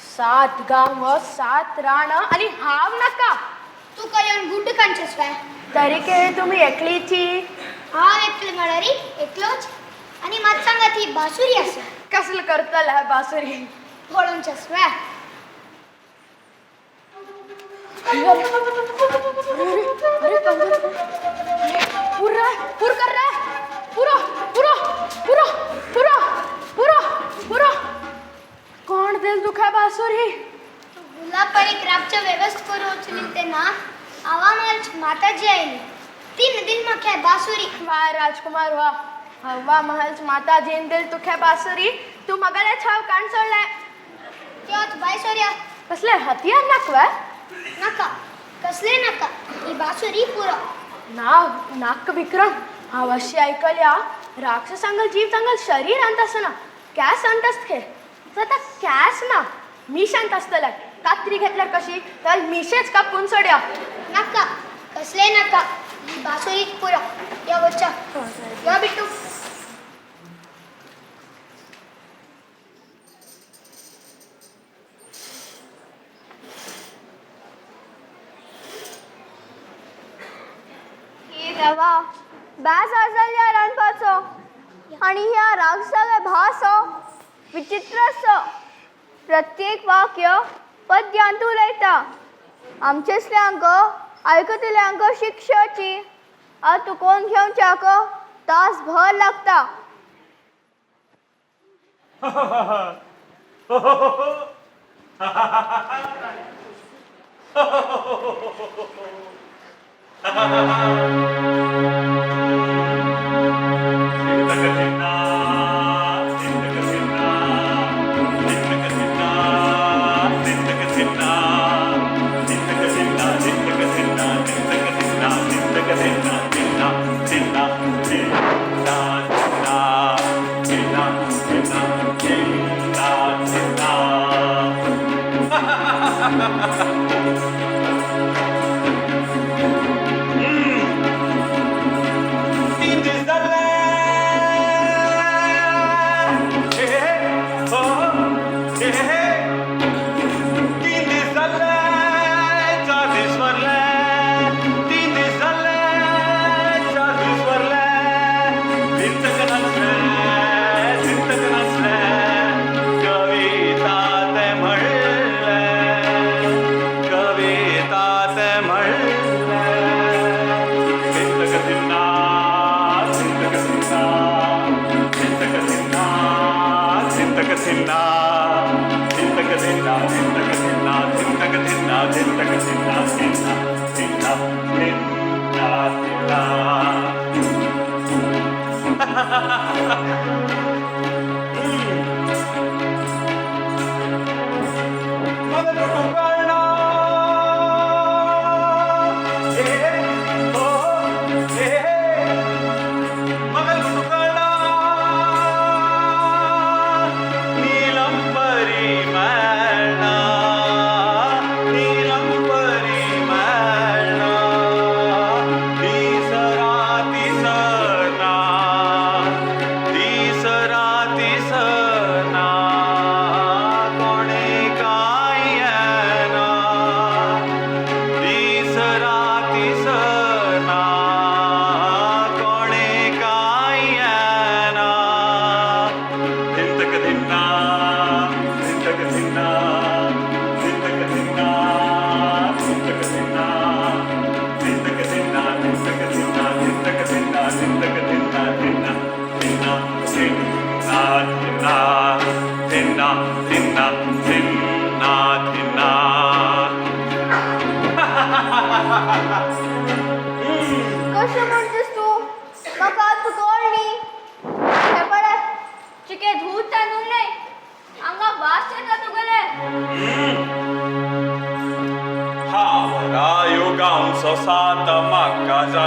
S3: 7 गाव 7 रान आणि हाव नका.
S4: तू काय येऊन गुड कांचस काय
S3: तरी के तुम्ही एकलीची
S4: हा एकले मळारी एकलोच आणि मत सांगा ती बासुरी असं
S3: कसलं करतल ह्या बासुरी.
S4: बोळूनचस काय
S3: अरे पूरा पूर कर रहा है पूरा पूरा पूरा पूरा पूरा पूरा कोण दिल दुखा बासुरी.
S4: गुलाबपरी क्राफ्टच्या व्यवस्था करू उचली ते ना आवामाल माताजी आईली 3 दिन मग काय बासुरी
S3: वाह राजकुमार वाह. हवा महल माता जेन दिल तुख्या बासुरी तू मगाला छाव कान सोडलाय.
S4: त्यात बायसोऱ्या
S3: कसले हतियार नाकवा
S4: नका कसले नका ही बासुरी पुरा
S3: नाव नाक विक्रम अवश्य ऐकल्या राक्षसांगल जीव चांगल शरीर अंत असं ना कॅस अंत असते आता कॅस ना मिश अंत असतला कात्री घेतल्यावर कशी तर मिशेच कापून सोड्या.
S4: नका कसले नका ही बासुरी पुरा या वरच्या या बिट्टू
S2: देवा बॅस आजल्या रणपाचो आणि ह्या राक्षसाला भासो विचित्रस प्रत्येक वाक्य पद्यांतू उलयता आमचेसल्यांक आयकतल्यांक शिक्षाची आ तू कोण घेवच्याक तास भर लागता.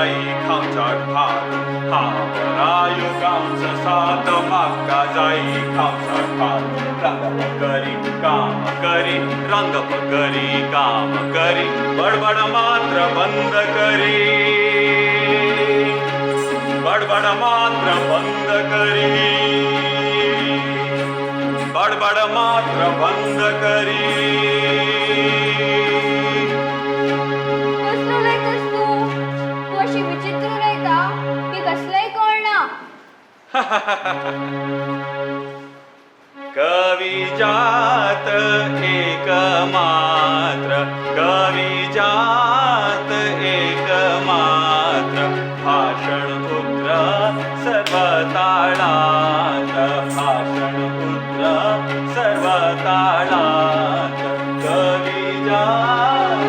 S5: जाई खावचाट भात हा बरायो गावचा सात माका जाई खावचाट भात रंगप करी काम करी रंगप करी काम करी बडबड मात्र बंद करी बडबड मात्र बंद करी बडबड मात्र बंद करी
S2: कसलो लायकस तू अशी विचित्र लायता की कसलंय कळना.
S5: कवी जात एक मात्र कवी जात एक मात्र भाषण पुत्र सर्व ताळात भाषण पुत्र सर्व ताळात कवी जात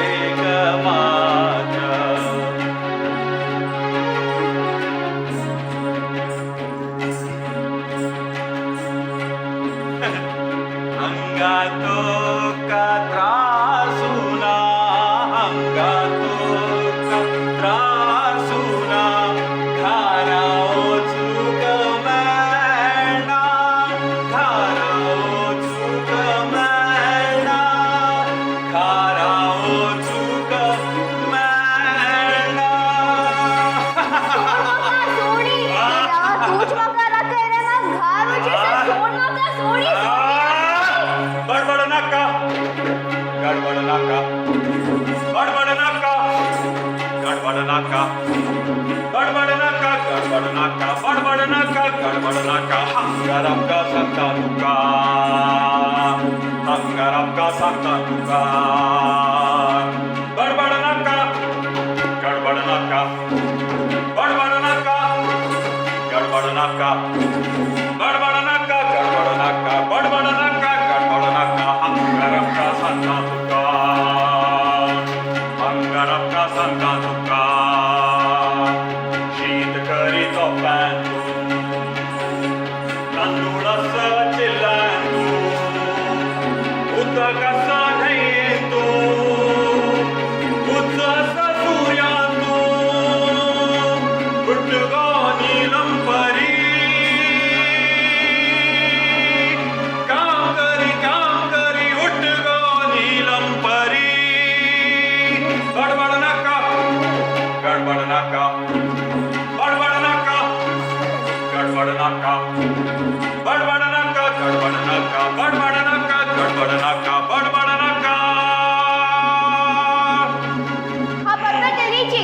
S5: एक मात्र अंगातो का त्रासुना अंगातो का त्रासुना घाराओ चुक मैना घाराओ चुक मैना घाराओ चुक मैना
S2: सोडी तूच म्हाका राखय रे ना घारूची सोड म्हाका सोडी.
S5: बडबड नका गडबड नका बडबड नका गडबड नका बडबड नका गडबड नका बडबड नका गडबड नका हंगारामका सांगता तुका हंगारामका सांगता तुका बडबड नका गडबड नका बडबड नका गडबड नका बडबड नका गडबड नका बडबड नका गडबड नका अंगारमका सांगता तुका अंगारमका सांगता तुका शीत करी तोप्यान तांदूळ असं चिल्ल्यान उदक असं न्हंयेन उंच असं सुर्यान उड्डगो नीलम परी काम करी उठ गो नीलम परी गडबड नका गडबड नका बडबड नका गडबड नका बडबड नका गडबड नका बडबड नका गडबड नका बडबड नका
S2: हा बडबड तेलीची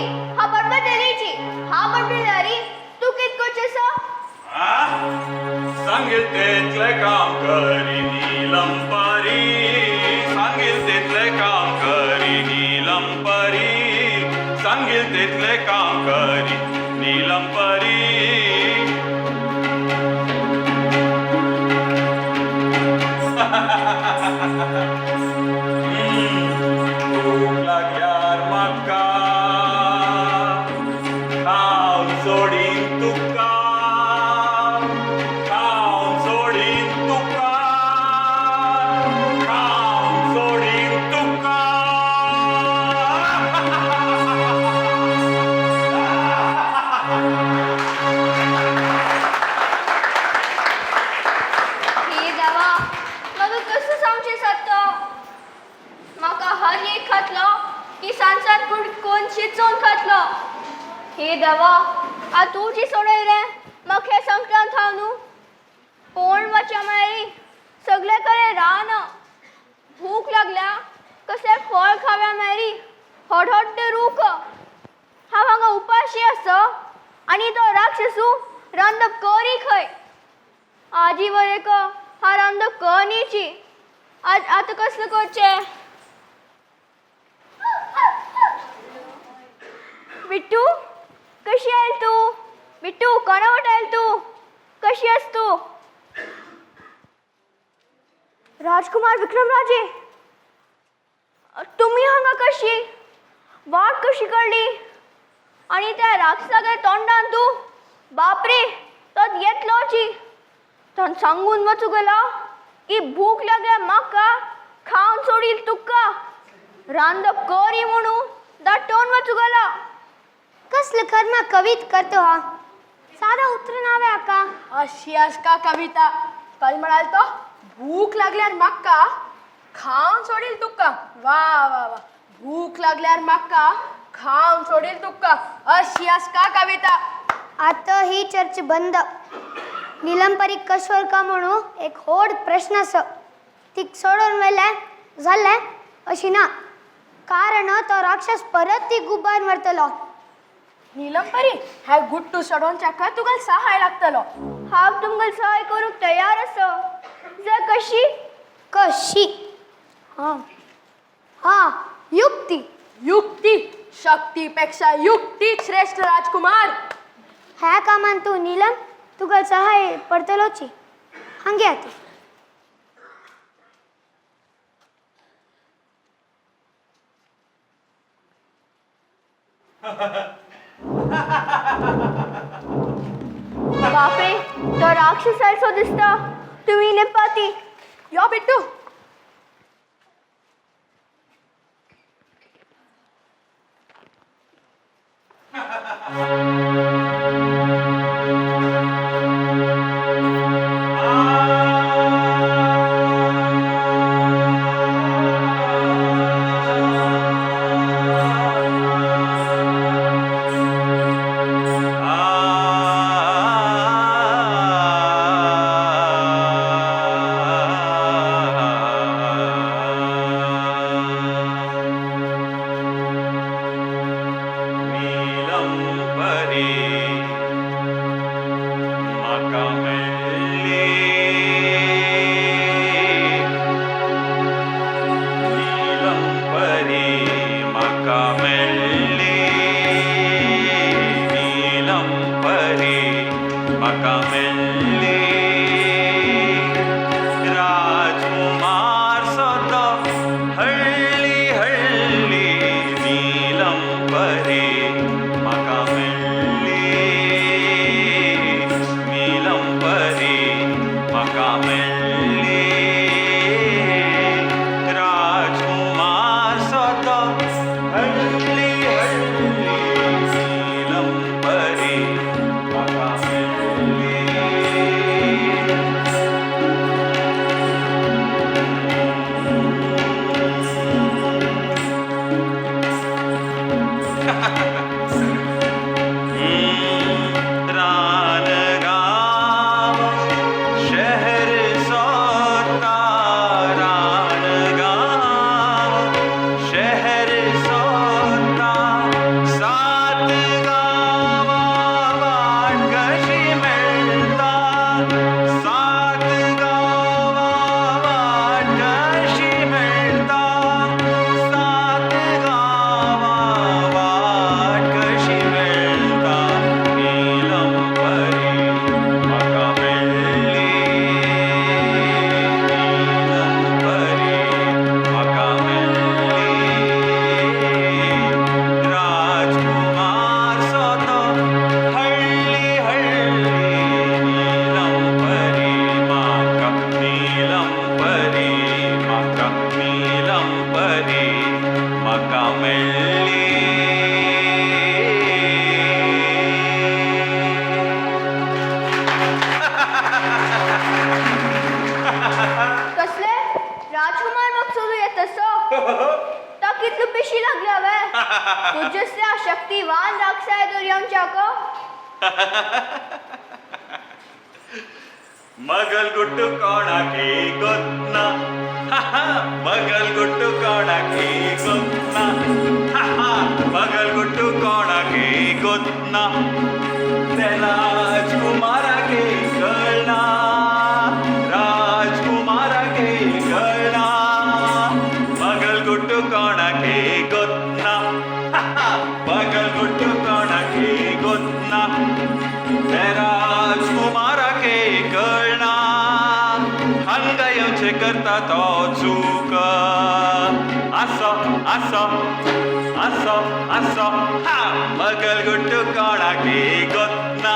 S2: हा बडबडारी तू कितकोचेस.
S5: सांगेल तेतले काम करी नीलम परी सांगेल तेतले काम करी नीलम परी सांगेल तेतले काम करी नीलम परी भूक लाग्यार म्हाका खावन सोडीन तुका खावन सोडीन तुका खावन सोडीन तुका
S2: हे देवा मग कसं सांगचेस आता. म्हाका हर एक खातलो की सांसान कोण शिजोवन खातलो. हे देवा आ तुझी सोडय रे म्हाका हे संक्रांत हांव न्हू कोण वचा मेळ्ळी सगळे कडेन रान भूक लागल्या कसले फळ खाव्या मेळ्ळी हडहड्डे रूख हांव हांगा उपाशी आसा आनी तो राक्षसू रांदप करी खंय. आजी वरेक हा रांदप कनीची आज आतां कसलें करचें. बिट्टू कशी आयल तू. बिट्टू कोणा वाट आयल तू. कशी आस तू. राजकुमार विक्रमराजे तुम्ही हांगा कशी वाट कशी कळली आणि त्या राक्षसागे तोंडान तू बापरे तो येतलोची तान सांगून वचू गेला की भूक लागल्या म्हाका खावन सोडील तुका रांदप करी म्हणून दाटोवन वचू गेला.
S4: कसलं खरमा कवित करतो हा साधा उतरून आवे आका.
S2: अशी का कविता कल म्हणाल तो भूक लागल्यार म्हाका खाऊन सोडील तुका. वा वा वा, भूक लागल्यार म्हाका खाऊन सोडील तुका. अशी का कविता.
S4: आता ही चर्च बंद. नीलंपरी कशोर का म्हणू एक होड प्रश्न आस ती सोडून मेले झाले अशी ना. कारण तो राक्षस परत ती गुब्बार मारतलो.
S2: नीलंपरी ह्या गुट्टू सोडोवच्याक तुका सहाय लागतलो. हांव तुमकां सहाय करूंक तयार असो. जर कशी
S4: कशी हा हा युक्ती.
S2: युक्ती शक्तीपेक्षा युक्ती श्रेष्ठ राजकुमार.
S4: ह्या कामान तू नीलम तुका सहाय पडतलोची हांगे आती.
S2: बापरे, तो राक्षसाचो दिसता. तुम्ही नेपाती यो बिट्टू. तुझ्या शक्तिवान राक्षसाय दुर्यमच्याक
S5: मगल गुट्टू कोणाकी गोतना मगल गुट्टू कोणाकी गोतना मगल गुट्टू कोणाकी गोतना त्याला राजकुमाराके कळना राजकुमाराके कळना मगल गुट्टू कोणाके गोतना मगल गुट्टू कोणाके गोतना राजकुमाराके कळना हंग येवचे करता तो चूक असो असो असो असो हा मगल गुट्टू कोणाके गोतना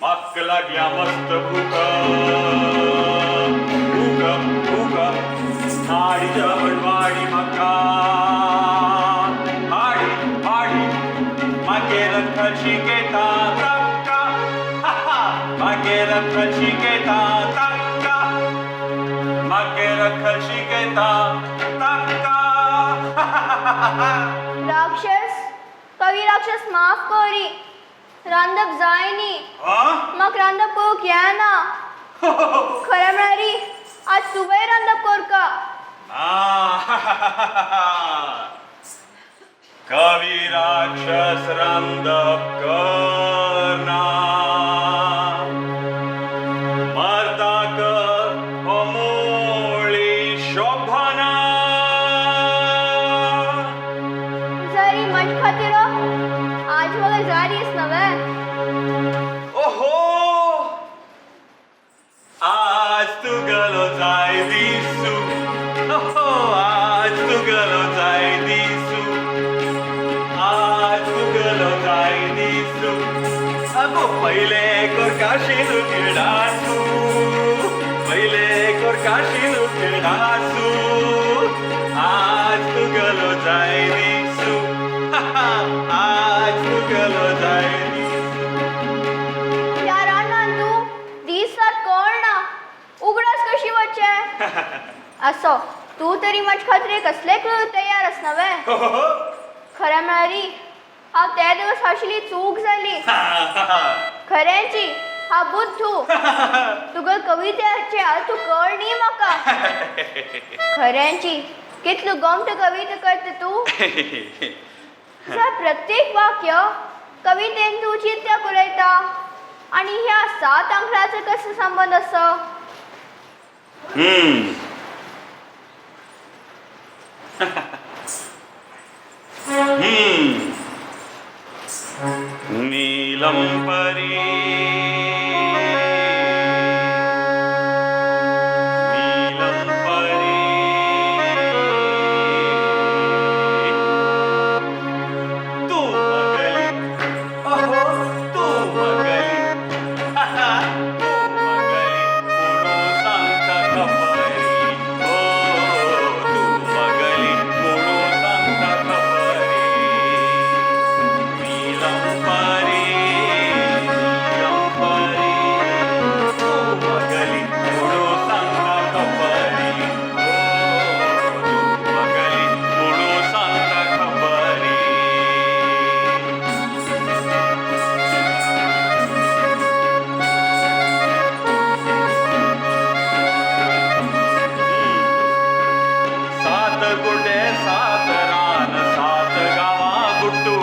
S5: मक लाग्या मस्त भूक भूक भूक हाडी जवळवाडी मका हाडी मागेर खशिकेता तक्का मागेर खशिकेता तक्का मागेर खशिकेता तक्का
S2: राक्षस कवी राक्षस माफ करी रांदप जायनी मग रांदप करूक येना खरें म्हळ्यार आज तुवें रांदप करका
S5: कवी राक्षस रांदप करना मर्दाक अमोळी शोभना
S2: जरी मज खातीर आज वगैरे जारीस नवे
S5: ओहो आज तुगलो जाय दिसू ओहो आज तुगलो जाय दिसू आज तुगलो जाय दिसू अगो पहिले कोरकाशीन खेळासू पहिले कोरकाशीन खेळासू आज तुगलो जाय दिसू आज तुगलो जाय दिसू
S2: या रानान तू दिसात कळना उगडास कशी वचे असो तू तरी मज खातीर कसले करूं तयार आस नवे खरें म्हळ्यार हांव ते दिवस आशिल्ली चूक जाली खऱ्यांची हांव बुद्धू तुगेल कवितेचे तूं कळ न्ही म्हाका खऱ्यांची कितलो गमट कविता करता तूं जर प्रत्येक वाक्य कवितेन तूं चित्त्या पुरयता आनी ह्या 7 अंकडाचो कसो संबंध आसा
S5: नीलम परी नीलम परी तू मगली अहो तू मगली तू मगली म्हणून सांगता खबरी हो तू मगली म्हणून सांगता खबरी नीलम परी तू मगली म्हणून सांगता खबरी हो तू मगली म्हणून सांगता खबरी सात गुड्डे सात रान सात गावा गुट्टू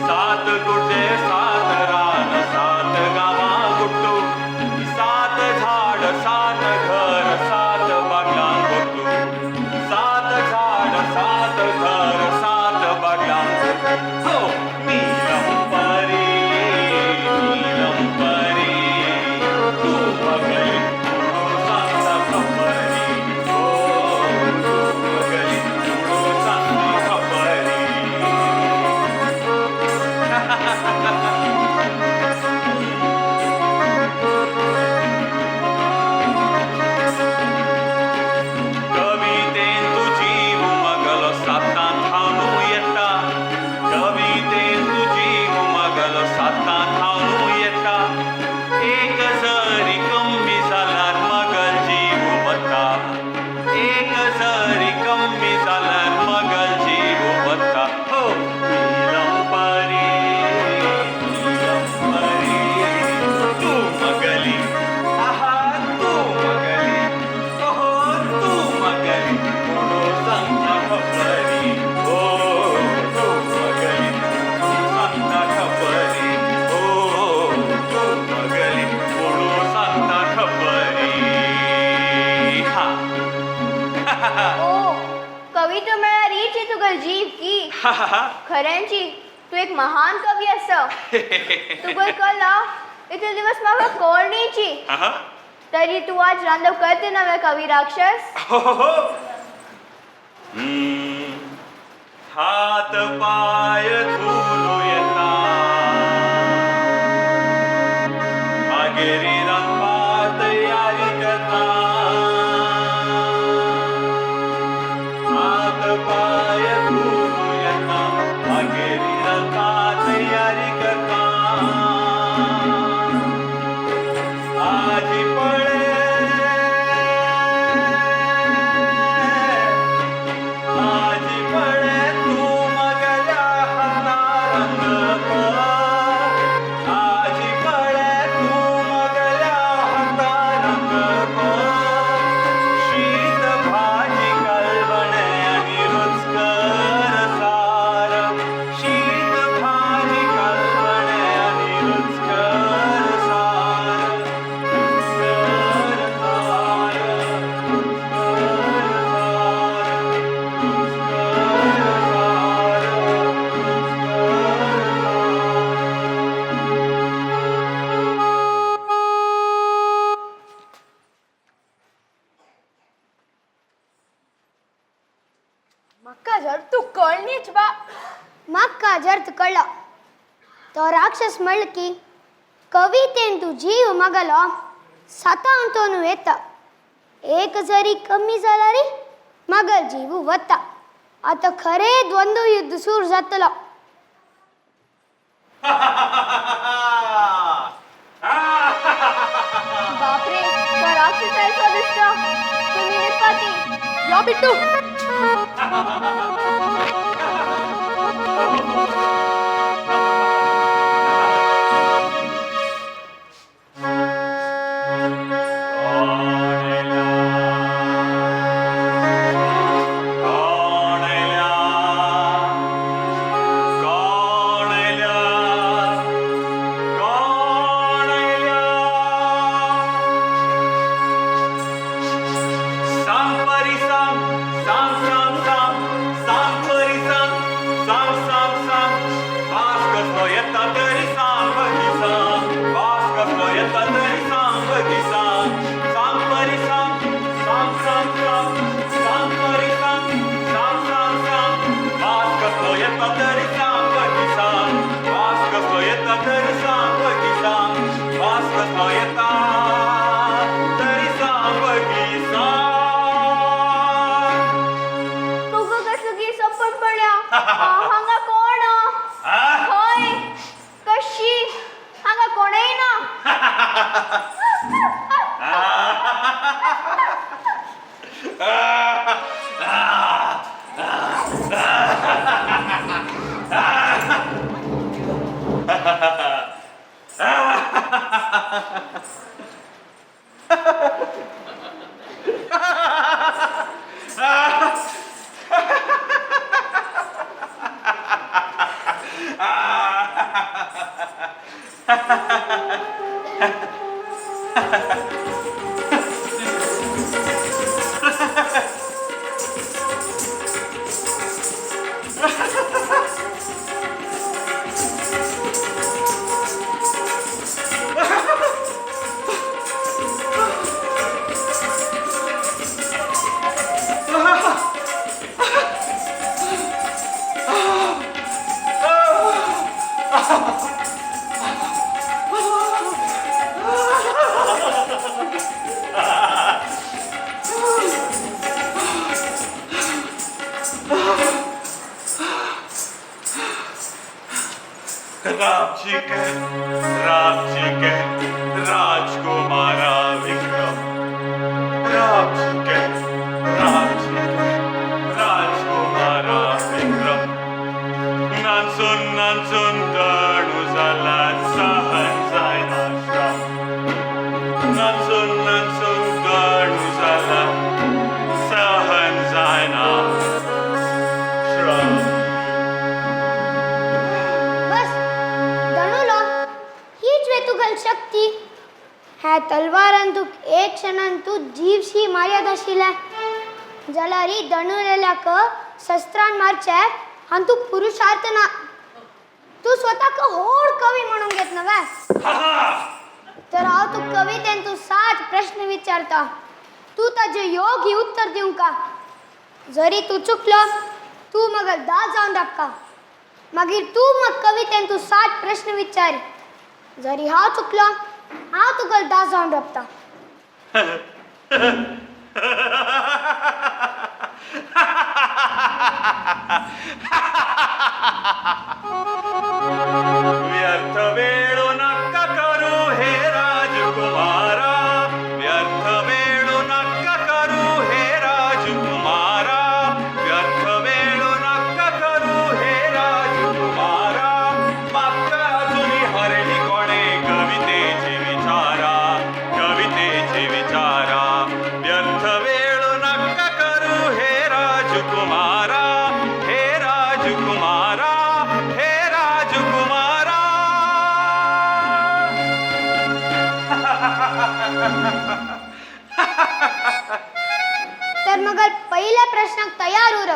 S5: सात गुड्डे सात रान सात गावा गुट्टू सात झाड सात घर सात बागलां गुट्टू सात झाड सात घर सात बागलां गुट्टू हो नीलम परी तू मगली म्हणून सांगता खबरी हो तू मगली म्हणून सांगता खबरी कवितेन तुझी उमगल सातान थांबू येता कवितेन तुझी उमगल सातान थांबू येता एक जरी कमी जाल्यार मगल जीव वता एक जरी कमी जाल्यार मगल जीव वता हो नीलम परी तू मगली आहा तू मगली ओहो तू मगली म्हणून सांगता खबरी हो तू मगली म्हणून सांगता खबरी हो तू मगली म्हणून सांगता खबरी
S2: ओ कविता म्हळ्यार रीची तुगेल जीव की खऱ्यांची तू एक महान कवी आसा तुगेल कला इतले दिवस म्हाका कळणीची तरी तू आज रांदप करते नवे कवी राक्षस
S5: हात पाय धुलू येता मागेरी रंगपा तयारी करता
S2: कळणीच बा.
S4: म्हाका जर्थ कळला. तो राक्षस म्हणलं की कवितेन तू जीव मगलो सातावतोनू येता. एक जरी कमी जाला रे मगल जीव वता. आता खरे द्वंद्व युद्ध सुरू जातलो.
S2: बापरे, तो राक्षस ऐसा दिसता. तुम्ही निपाती या बिट्टू. हांगा कोण होय कशी हांगा कोणय ना.
S5: राजकुमारा विक्रम. राजकुमारा विक्रम. नाचून नाचून तणू जाला सहन जायना श्रम. नाचून नाचून तणू जाला सहन जायना श्रम.
S4: बस दणुलो हीच वेतुगल शक्ती. ह्या तलवारान तू एक क्षणान तू जीवशी मार्याद आशिल्ले जाल्यार ही दणुलेल्याक शस्त्रान मारचे आनी तू पुरुषार्थ ना. तू स्वताक व्हड कवी म्हणून घेत नवे. तर हांव तू कवितेन तू 7 प्रश्न विचारता. तू ताजे योग्य उत्तर दिवंका. जरी तू चुकलो तू मग दा जावन राबका. मागीर तू मग कवितेन तू 7 प्रश्न विचार. जरी हांव चुकलो हांव तुका दा जावन राबता.
S5: व्यर्थ वेळू नका करू हे राजकुमारा. व्यर्थ वेळू नका करू हे राजकुमारा. व्यर्थ वेळू नका करू हे राजकुमारा. मागच्या अजूनही हरली कोणे कवितेची विचारा. कवितेची विचारा. व्यर्थ वेळू नका करू हे राजकुमारा. हे राजकुमारा. हे राजकुमारा.
S4: तर मग पहिल्या प्रश्नाक तयार उर.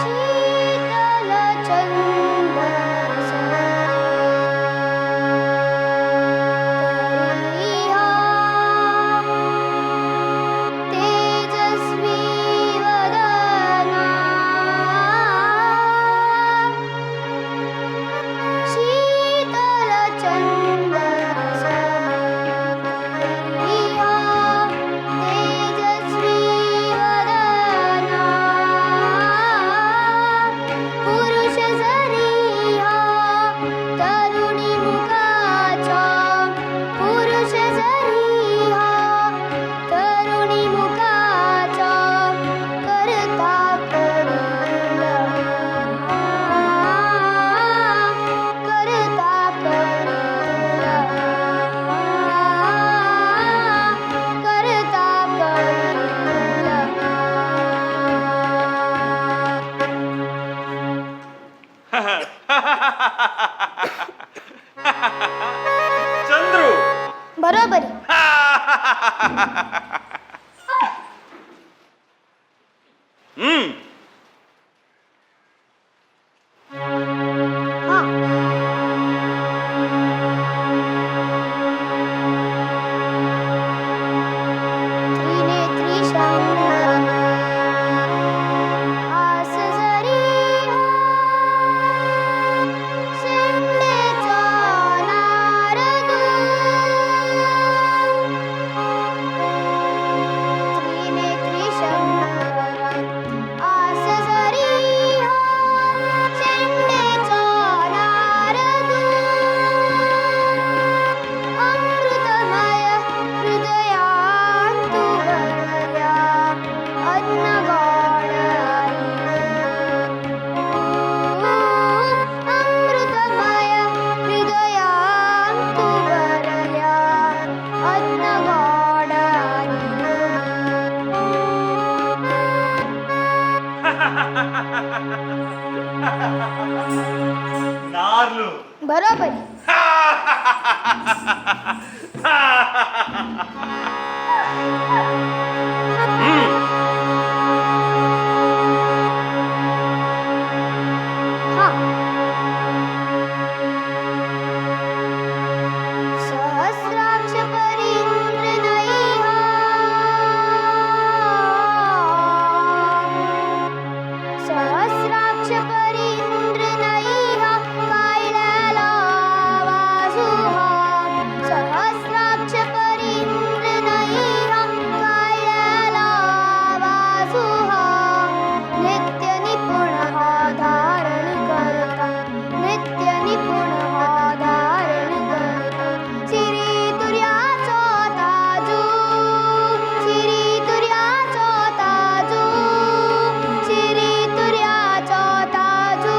S4: शीतल चंद्र हा त्रिनेत्री शंभर आस जरी शेंडेचा नारदू त्रिनेत्री शंभर आस जरी शेंडेचा नारदू अमृतमय हृदयांतु भरल्या अन्नगाढ अमृतमय हृदयांतु भरल्या अन्नगाढ
S5: नारळू
S4: बरोबर हा सहस्राक्ष परींद्र नयिहा सहस्राक्ष परींद्र नयिहा कायल्याला वासुहा सहस्राक्ष परींद्र नयिहा कायल्याला वासुहा नित्य निपुण हा धारण करता नित्य निपुण हा धारण करता श्री तुर्याचो ताजू श्री तुर्याचो ताजू श्री तुर्याचो ताजू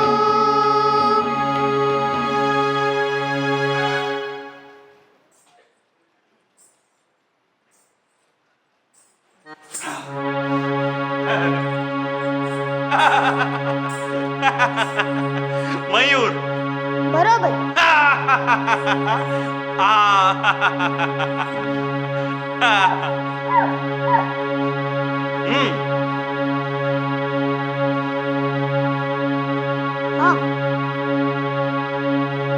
S5: मयूर
S4: बरोबर हा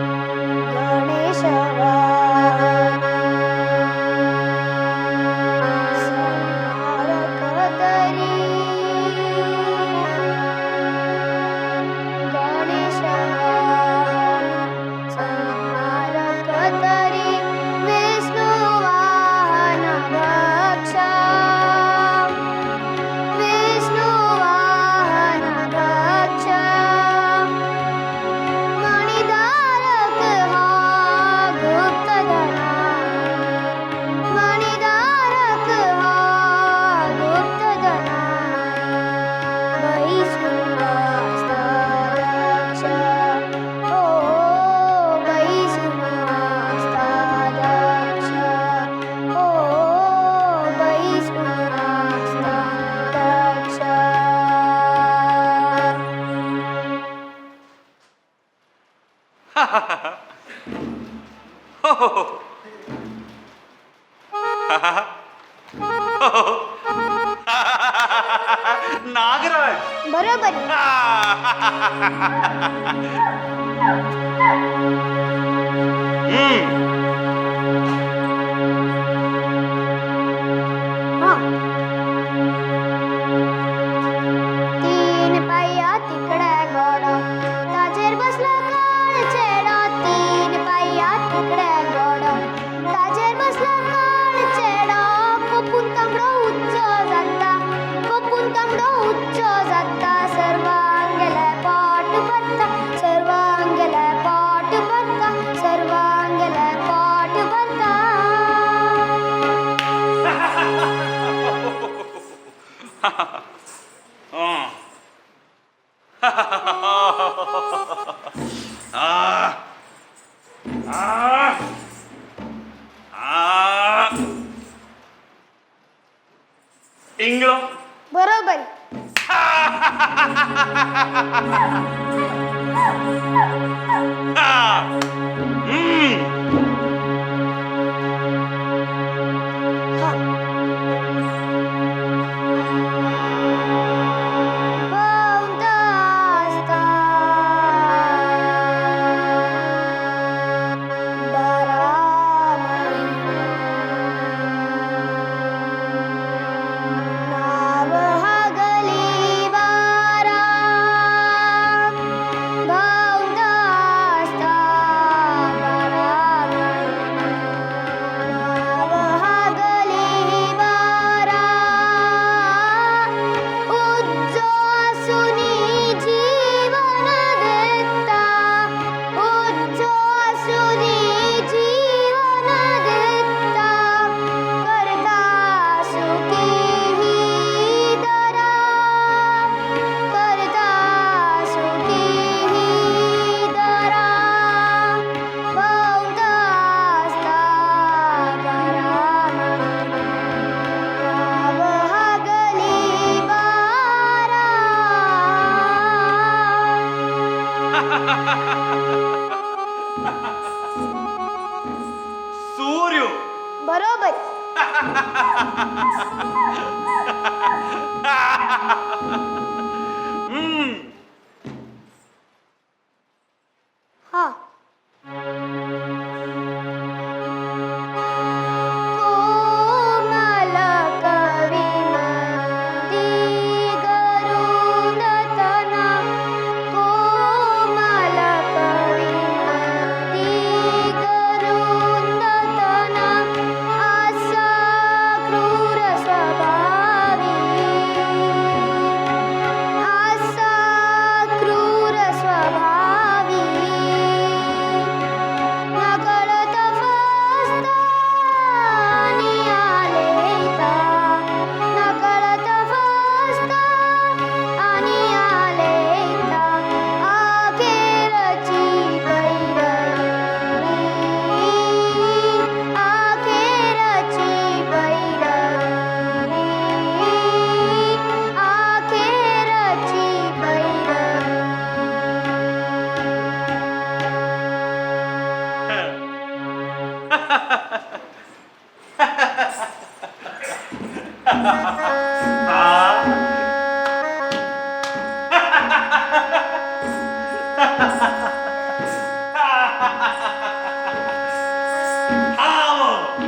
S4: गणेश वाहन संहारक तरी गणेश वाहन संहारक तरी विष्णू वाहन रक्षा विष्णू वाहन रक्षा मणिधारक हा गुप्तधना मणिधारक हा गुप्तधना वैष्णवास्तादक्ष ओ वैष्णवास्तादक्ष ओ वैष्णवास्तादक्ष
S5: नागराज
S4: बरोबर हा तीन पाया तिकडे घोडा ताजेर बसला काळ चेडा तीन पाया तिकडे घोडा ताजेर बसला काळ चेडा कोपून तांबडो उच्च जाता कोपून तांबडो उच्च जाता सर्वांगेले पाट भरता सर्वांगेले पाट भरता सर्वांगेले पाट भरता
S5: इंग्लंड
S4: बरोबर हा
S5: सूर्य.
S4: बरोबर. हा. कोमल कविमती गरुडतना, कोमल कविमती गरुडतना, असा क्रूर स्वभावी, असा क्रूर स्वभावी, नकळत फसतानी आलेता, नकळत फसतानी आलेता, अखेरची बैरणी, अखेरची बैरणी, अखेरची बैरणी.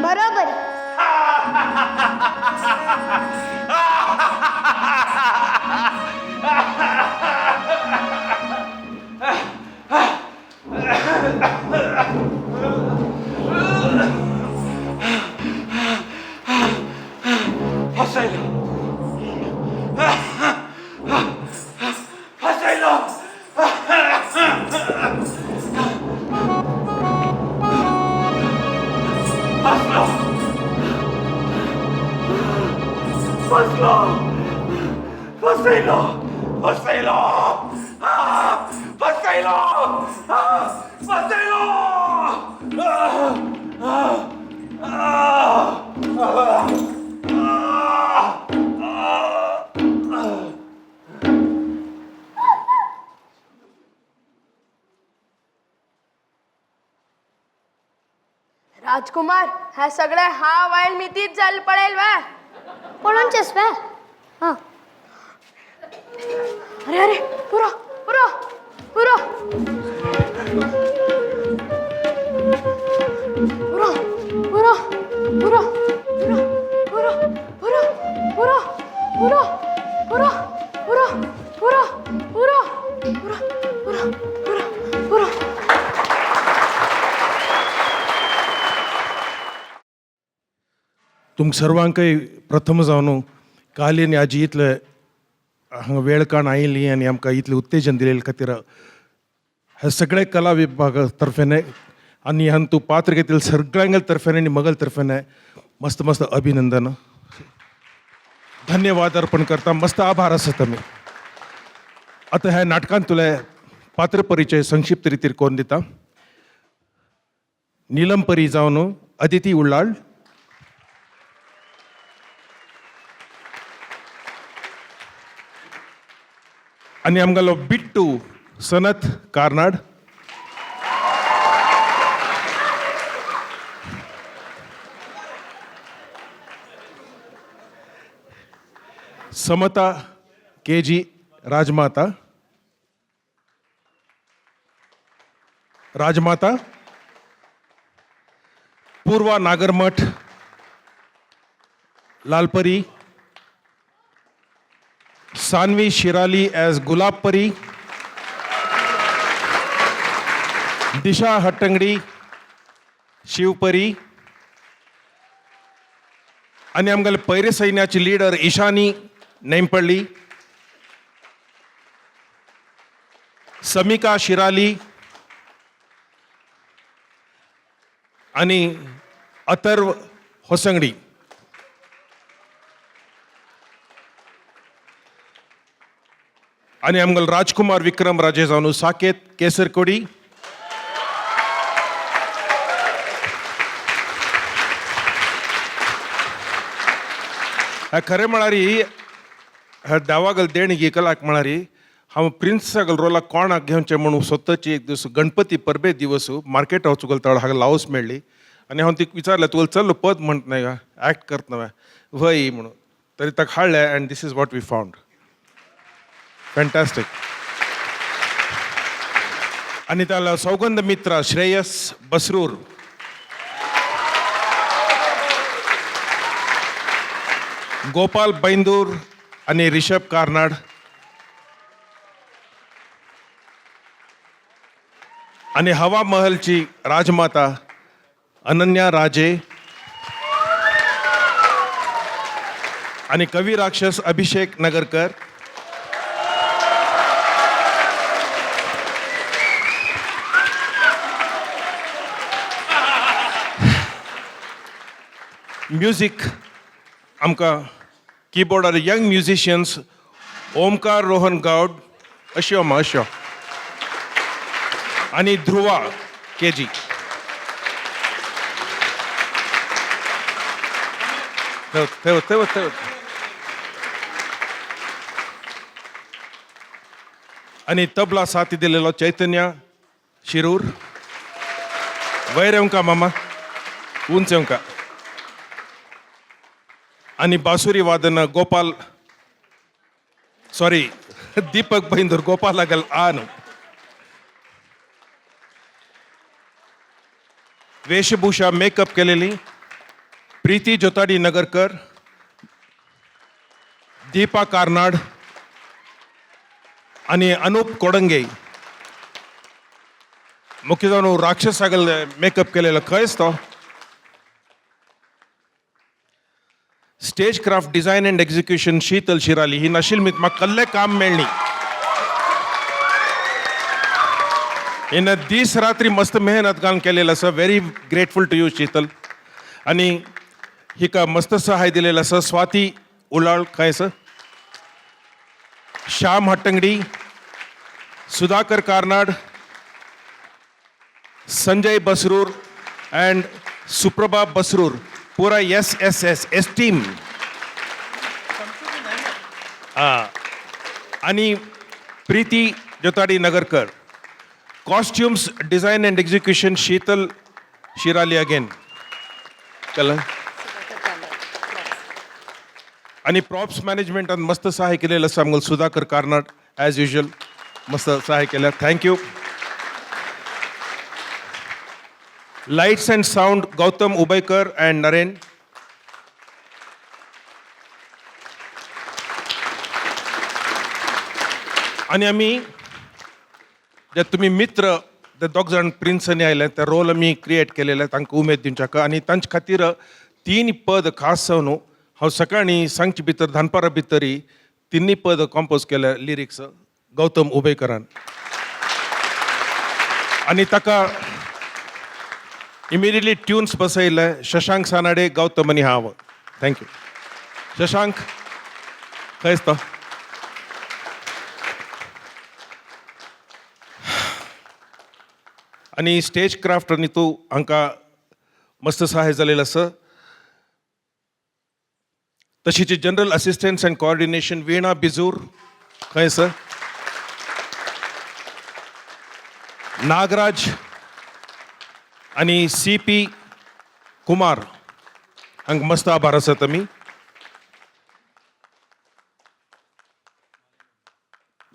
S4: बरोबर.
S5: हसायला. हसायला. हसलो. बसलो. बसायलो. बसायलो. बसायलो. बसायलो.
S2: राजकुमार ह्या सगळ्या हा वाईल मी तीच जायला पडेल वा.
S4: कोणाचेच व्या? हा.
S2: अरे अरे पुरा पुरा पुरा पुरा पुरा पुरा पुरा पुरा पुरा पुरा पुरा पुरा पुरा पुरा पुरा पुरा पुरा पुरा.
S1: तुमक सर्वांकय प्रथम जावन काली आनी आजी इतले हांगा वेळ काण आयिल्ली आनी आमकां इतलें उत्तेजन दिले खातीर हे सगळे कला विभाग तर्फेने आनी ह्यान तूं पात्र घेतलें सगळ्यांगे तर्फेने आनी मगल तर्फेने मस्त मस्त अभिनंदन, धन्यवाद अर्पण करता. मस्त आभार आसता मी. आतां ह्या नाटकांत तुले पात्र परिचय संक्षिप्त रितीर कोन्न दिता. नीलम परी जावन अदिती उल्लाळ, आनी आमगेलो बिट्टू सनत कार्नाड, समता केजी राजमाता, राजमाता पूर्वा नागरमठ लालपरी, सानवी शिराली एज गुलाब परी, दिशा हट्टंगडी शिवपरी, आणि आमगेले पैरे सैन्याची लीडर ईशानी नेमपल्ली, समिका शिराली आणि अथर्व होसंगडी. आणि आमगेल राजकुमार विक्रम राजे जावन साकेत केसरकोडी, खरें म्हळ्यार ह्या देवागल देणगी कलाक म्हळ्यार हांव प्रिन्स रोला कोणाक घेवचें म्हणून स्वताची एक दीस गणपती परबे दिवस मार्केट हावचो गलताड हांगा लावस मेळ्ळी आनी हांव तिका विचारलें तुका चल्लो पद म्हणट का ॲक्ट करतना वय म्हणून तरी ताका हाडलें and this is what we found fantastic. आनी ताला सौगंध मित्र श्रेयस बसरूर, गोपाल बैंदूर आणि ऋषभ कार्नाड आणि हवा महलची राजमाता अनन्या राजे आणि कवी राक्षस अभिषेक नगरकर म्युझिक आमकां कीबोर्डार यंग म्युझिशियन्स ओमकार रोहन गौड अश्यो अश्यो आणि ध्रुवा केजी. आणि तबला साथी दिलेलो चैतन्य शिरूर. वयर येवंका मामा उंच येवंका. आणि बासुरी वादन गोपाल सॉरी दीपक बैंदूर गोपाल लागल न्हू. वेशभूषा मेकअप केलेली प्रीती जोताडी नगरकर, दीपा कार्नाड आणि अनूप कोडंगे. मुख्य जावन राक्षस सागल मेकअप केलेलो खंयच तो. Stage craft design and execution Sheetal Shirali. ही नाशिल्ली मी म्हाका कसलें काम मेळ्ळी. हिनं दीस रात्री मस्त मेहनत घालून केलेलं आसा. Very grateful to you Sheetal. आणि हिका मस्त सहाय दिलेलं आसा स्वाती उलाळ काय सर, श्याम हट्टंगडी, सुधाकर कार्नाड, संजय बसरूर अँड सुप्रभा बसरूर. पूरा एस टीम. आणि Preeti Jotadi Nagarkar. Costumes design and execution Sheetal Shirali again कल. आणि प्रॉप्स मॅनेजमेंटान मस्त सहाय केलेलं आसा आमगेलो सुधाकर कार्नाड ॲज युजल मस्त सहाय केलं. Thank you. Lights and sound Gautam Ubaikar and Naren. आणि आम्ही जे तुम्ही मित्र ते दोग जाण प्रिन्सांनी आयले ते रोल आमी क्रिएट केलेले तांकां उमेद दिवच्याक. आणि तांचे खातीर 3 पद खास जावन हांव सकाळी सांगचे भितर दनपारा भितरी 3 पद कंपोज केले लिरिक्स गौतम उबैकरान. आणि ताका इमिडिएटली ट्यून्स बसयले शशांक सानाडे, गौतम आणि हांव. थँक्यू. शशांक खंयच तो. आणि स्टेज क्राफ्ट आणि तू हांकां मस्त सहाय जालेलो आसा. तशीच जनरल असिस्टन्स अँड कोऑर्डिनेशन वीणा बिजूर खंय सर. नागराज आणि CP कुमार हांकां मस्त आभार आसात आमी.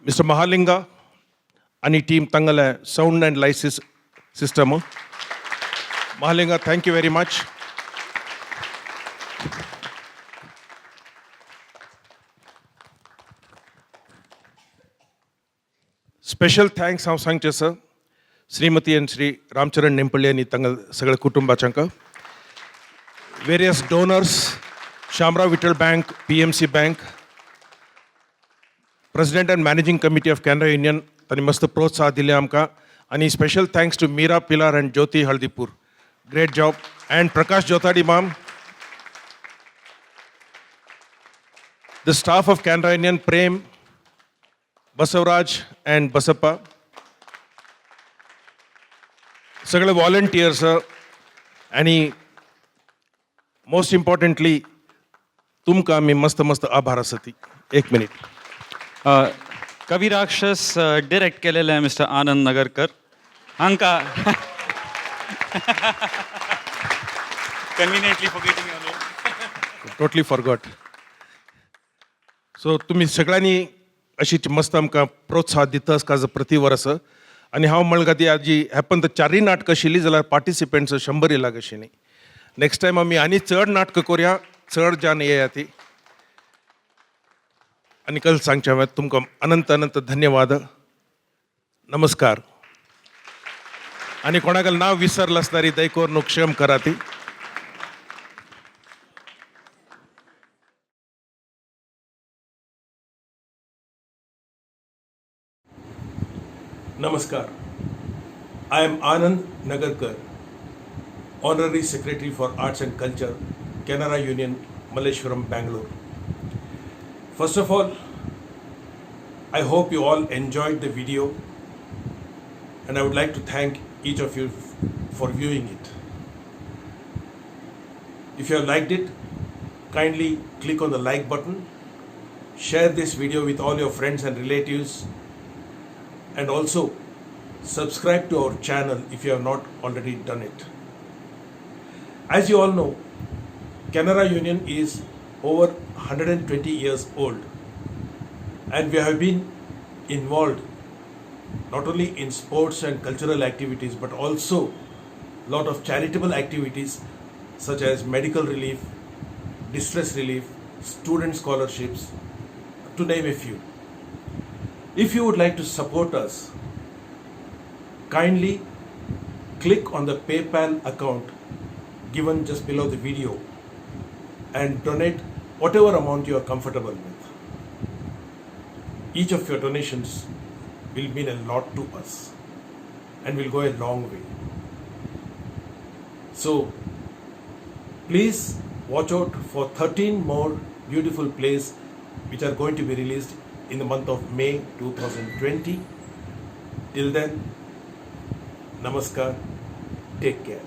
S1: मिस्टर महालिंगा आणि टीम तांगले sound and lights system. Mahalinga thank you very much. Special thanks हांव सांगचें सर श्रीमती आणि श्री रामचरण नेंपळ्ळे आणि तांगल सगळ्या कुटुंबाच्यांक. Various donors Shamrao Vithal bank, PMC bank, president and managing committee of Canara Union तांणी मस्त प्रोत्साह दिले आमकां. आणि special thanks to Meera Pilar and Jyoti Haldipur. Great job. And Prakash Jotadi माम. The staff of Canara Union Prem, Basavaraj and Basappa. सगळे व्हॉलंटियर्स. आणि मोस्ट इम्पॉर्टंटली तुमकां आमी मस्त मस्त आभार आसा ती. 1 मिनिट.
S6: कवी राक्षस डिरेक्ट केलेलं आहे मिस्टर आनंद नगरकर हांका conveniently forgetting
S1: totally forgot. So तुम्ही सगळ्यांनी अशी मस्त आमकां प्रोत्साहन दिता का प्रति वर्स. आनी हांव म्हणलें ती आजी हेपन तर 4 नाटकां आशिल्लीं जाल्यार पार्टिसिपंट्स 100 येयला कशी न्ही. नेक्स्ट टायम आमी आनी चड नाटकां करुया, चड जाण येया ती. आनी कल सांगचें हांवें तुमकां अनंत अनंत धन्यवाद. नमस्कार. आनी कोणाक नांव विसरलां आसल्यार दयकोर न्हू क्षेम करा ती. Namaskar. I am Anand Nagarkar, Honorary Secretary for Arts and Culture, Canara Union, Malleshwaram, Bangalore. First of all, I hope you all enjoyed the video and I would like to thank each of you for viewing it. If you have liked it, kindly click on the like button, share this video with all your friends and relatives, and also subscribe to our channel if you have not already done it. As you all know, Canara Union is over 120 years old and we have been involved not only in sports and cultural activities but also a lot of charitable activities such as medical relief, distress relief, student scholarships, to name a few. If you would like to support us, kindly click on the PayPal account given just below the video and donate whatever amount you are comfortable with. Each of your donations will mean a lot to us and will go a long way. So please watch out for 13 more beautiful plays which are going to be released in the month of May 2020. Till then, namaskar, take care.